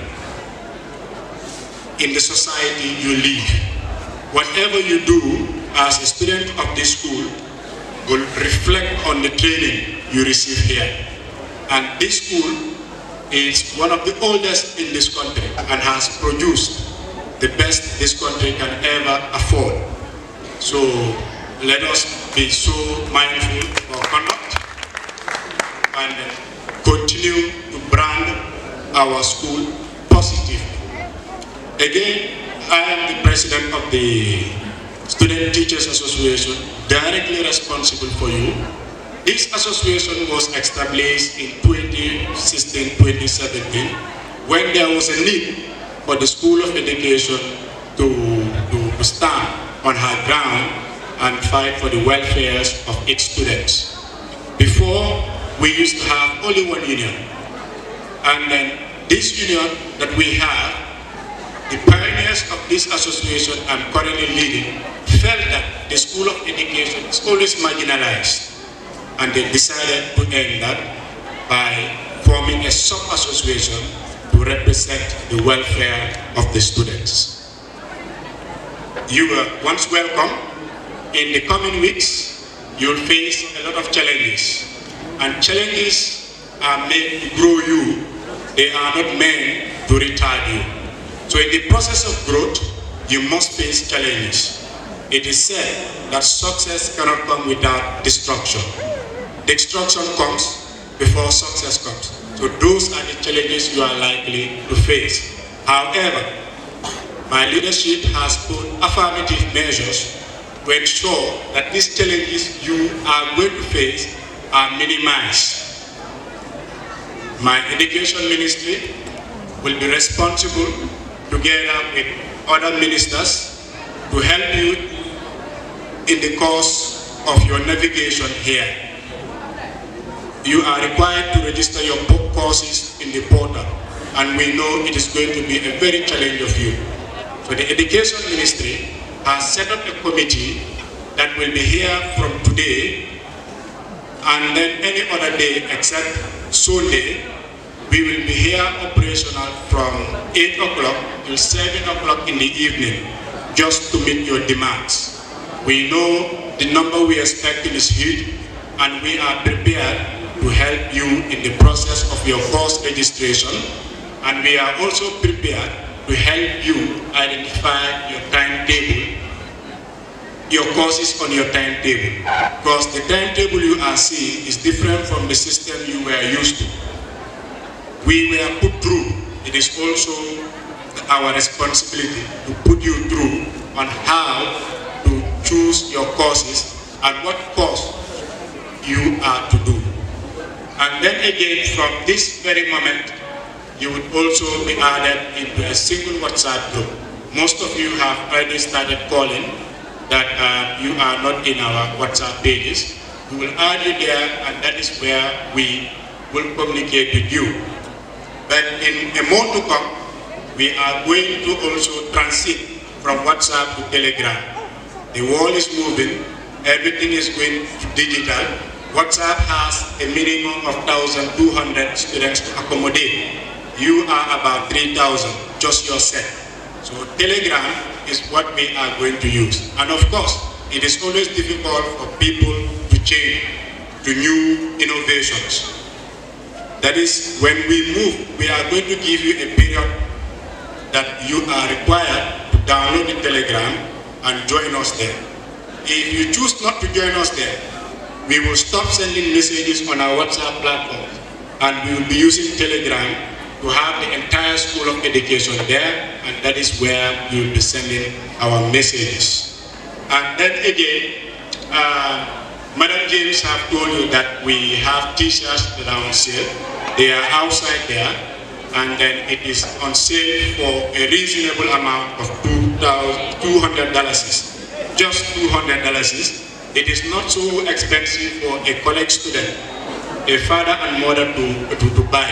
in the society you live. Whatever you do as a student of this school will reflect on the training you receive here. And this school is one of the oldest in this country and has produced the best this country can ever afford. So let us be so mindful of our conduct and continue to brand our school positively. Again, I am the president of the Student Teachers Association, directly responsible for you. This association was established in 2016-2017 when there was a need for the School of Education to stand on her ground and fight for the welfare of its students. Before, we used to have only one union. And then this union that we have, the pioneers of this association I'm currently leading felt that the School of Education is always marginalized. And they decided to end that by forming a sub-association to represent the welfare of the students. You are once welcome. In the coming weeks, you'll face a lot of challenges. And challenges are made to grow you. They are not meant to retard you. So in the process of growth, you must face challenges. It is said that success cannot come without destruction. Destruction comes before success comes. So those are the challenges you are likely to face. However, my leadership has put affirmative measures to ensure that these challenges you are going to face are minimized. My education ministry will be responsible together with other ministers to help you in the course of your navigation here. You are required to register your courses in the portal, and we know it is going to be a very challenge of you. So the Education Ministry has set up a committee that will be here from today and then any other day except Sunday. we will be here operational from 8 o'clock till 7 o'clock in the evening, just to meet your demands. We know the number we expect is huge, and we are prepared to help you in the process of your course registration, and we are also prepared to help you identify your timetable, your courses on your timetable, because the timetable you are seeing is different from the system you were used to. We were put through. It is also our responsibility to put you through on how to choose your courses and what course you are to do. And then again, from this very moment, you would also be added into a single WhatsApp group. Most of you have already started calling that you are not in our WhatsApp pages. We will add you there, and that is where we will communicate with you. But in a month to come, we are going to also transit from WhatsApp to Telegram. The world is moving, everything is going to digital. WhatsApp has a minimum of 1,200 students to accommodate. You are about 3,000, just yourself. So Telegram is what we are going to use. And of course, it is always difficult for people to change to new innovations. That is, when we move, we are going to give you a period that you are required to download the Telegram and join us there. If you choose not to join us there, we will stop sending messages on our WhatsApp platform, and we will be using Telegram to have the entire School of Education there, and that is where we will be sending our messages. And then again, Madam James have told you that we have t-shirts that are on sale. They are outside there, and then it is on sale for a reasonable amount of $200. Just $200. It is not so expensive for a college student, a father and mother to buy.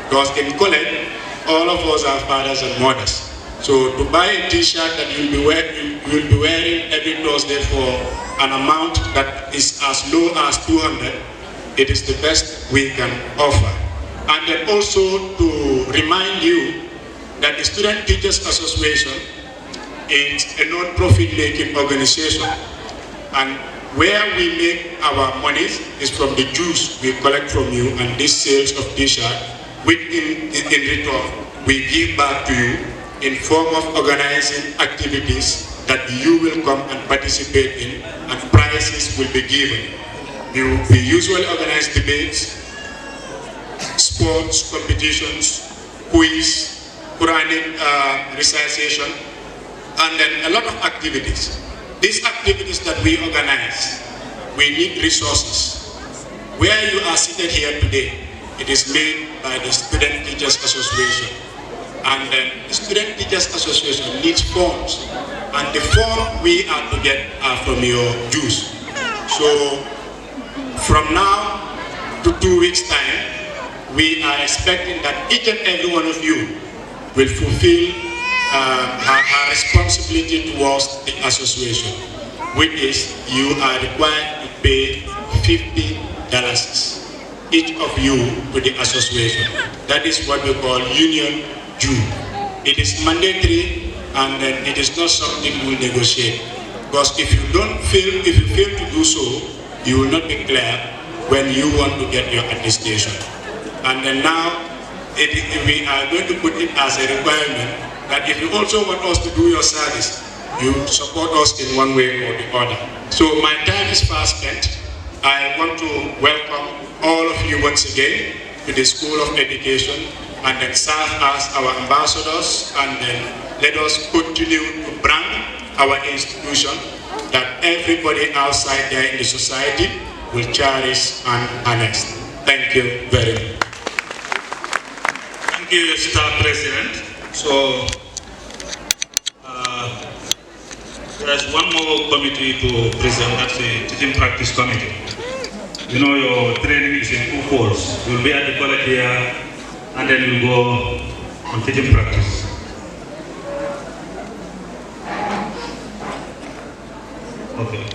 Because in college, all of us are fathers and mothers. So to buy a t-shirt that you'll be wearing every Thursday for an amount that is as low as 200, it is the best we can offer. And then also to remind you that the Student Teachers Association is a non-profit making organization. And where we make our monies is from the dues we collect from you and these sales of t-shirt, which in return we give back to you in form of organizing activities that you will come and participate in, and prizes will be given. We usually organize debates, sports competitions, quiz, Quranic recitation, and then a lot of activities. These activities that we organize, we need resources. Where you are seated here today, it is made by the Student Teachers Association. And then the Student Teachers Association needs funds. And the funds we are to get are from your dues. So from now to 2 weeks' time, we are expecting that each and every one of you will fulfill our responsibility towards the association, which is you are required to pay $50, each of you, to the association. That is what we call union due. It is mandatory, and then it is not something we negotiate. Because if you fail to do so, you will not be clear when you want to get your attestation. And then now, we are going to put it as a requirement that if you also want us to do your service, you support us in one way or the other. So my time is fast spent. I want to welcome all of you once again to the School of Education, and then serve as our ambassadors, and then let us continue to brand our institution that everybody outside there in the society will cherish and harness. Thank you very much. Thank you, Staff President. So, there's one more committee to present, that's the Teaching Practice Committee. You know, your training is in 2 courses. You'll be at the college here, and then you'll go on teaching practice. Okay.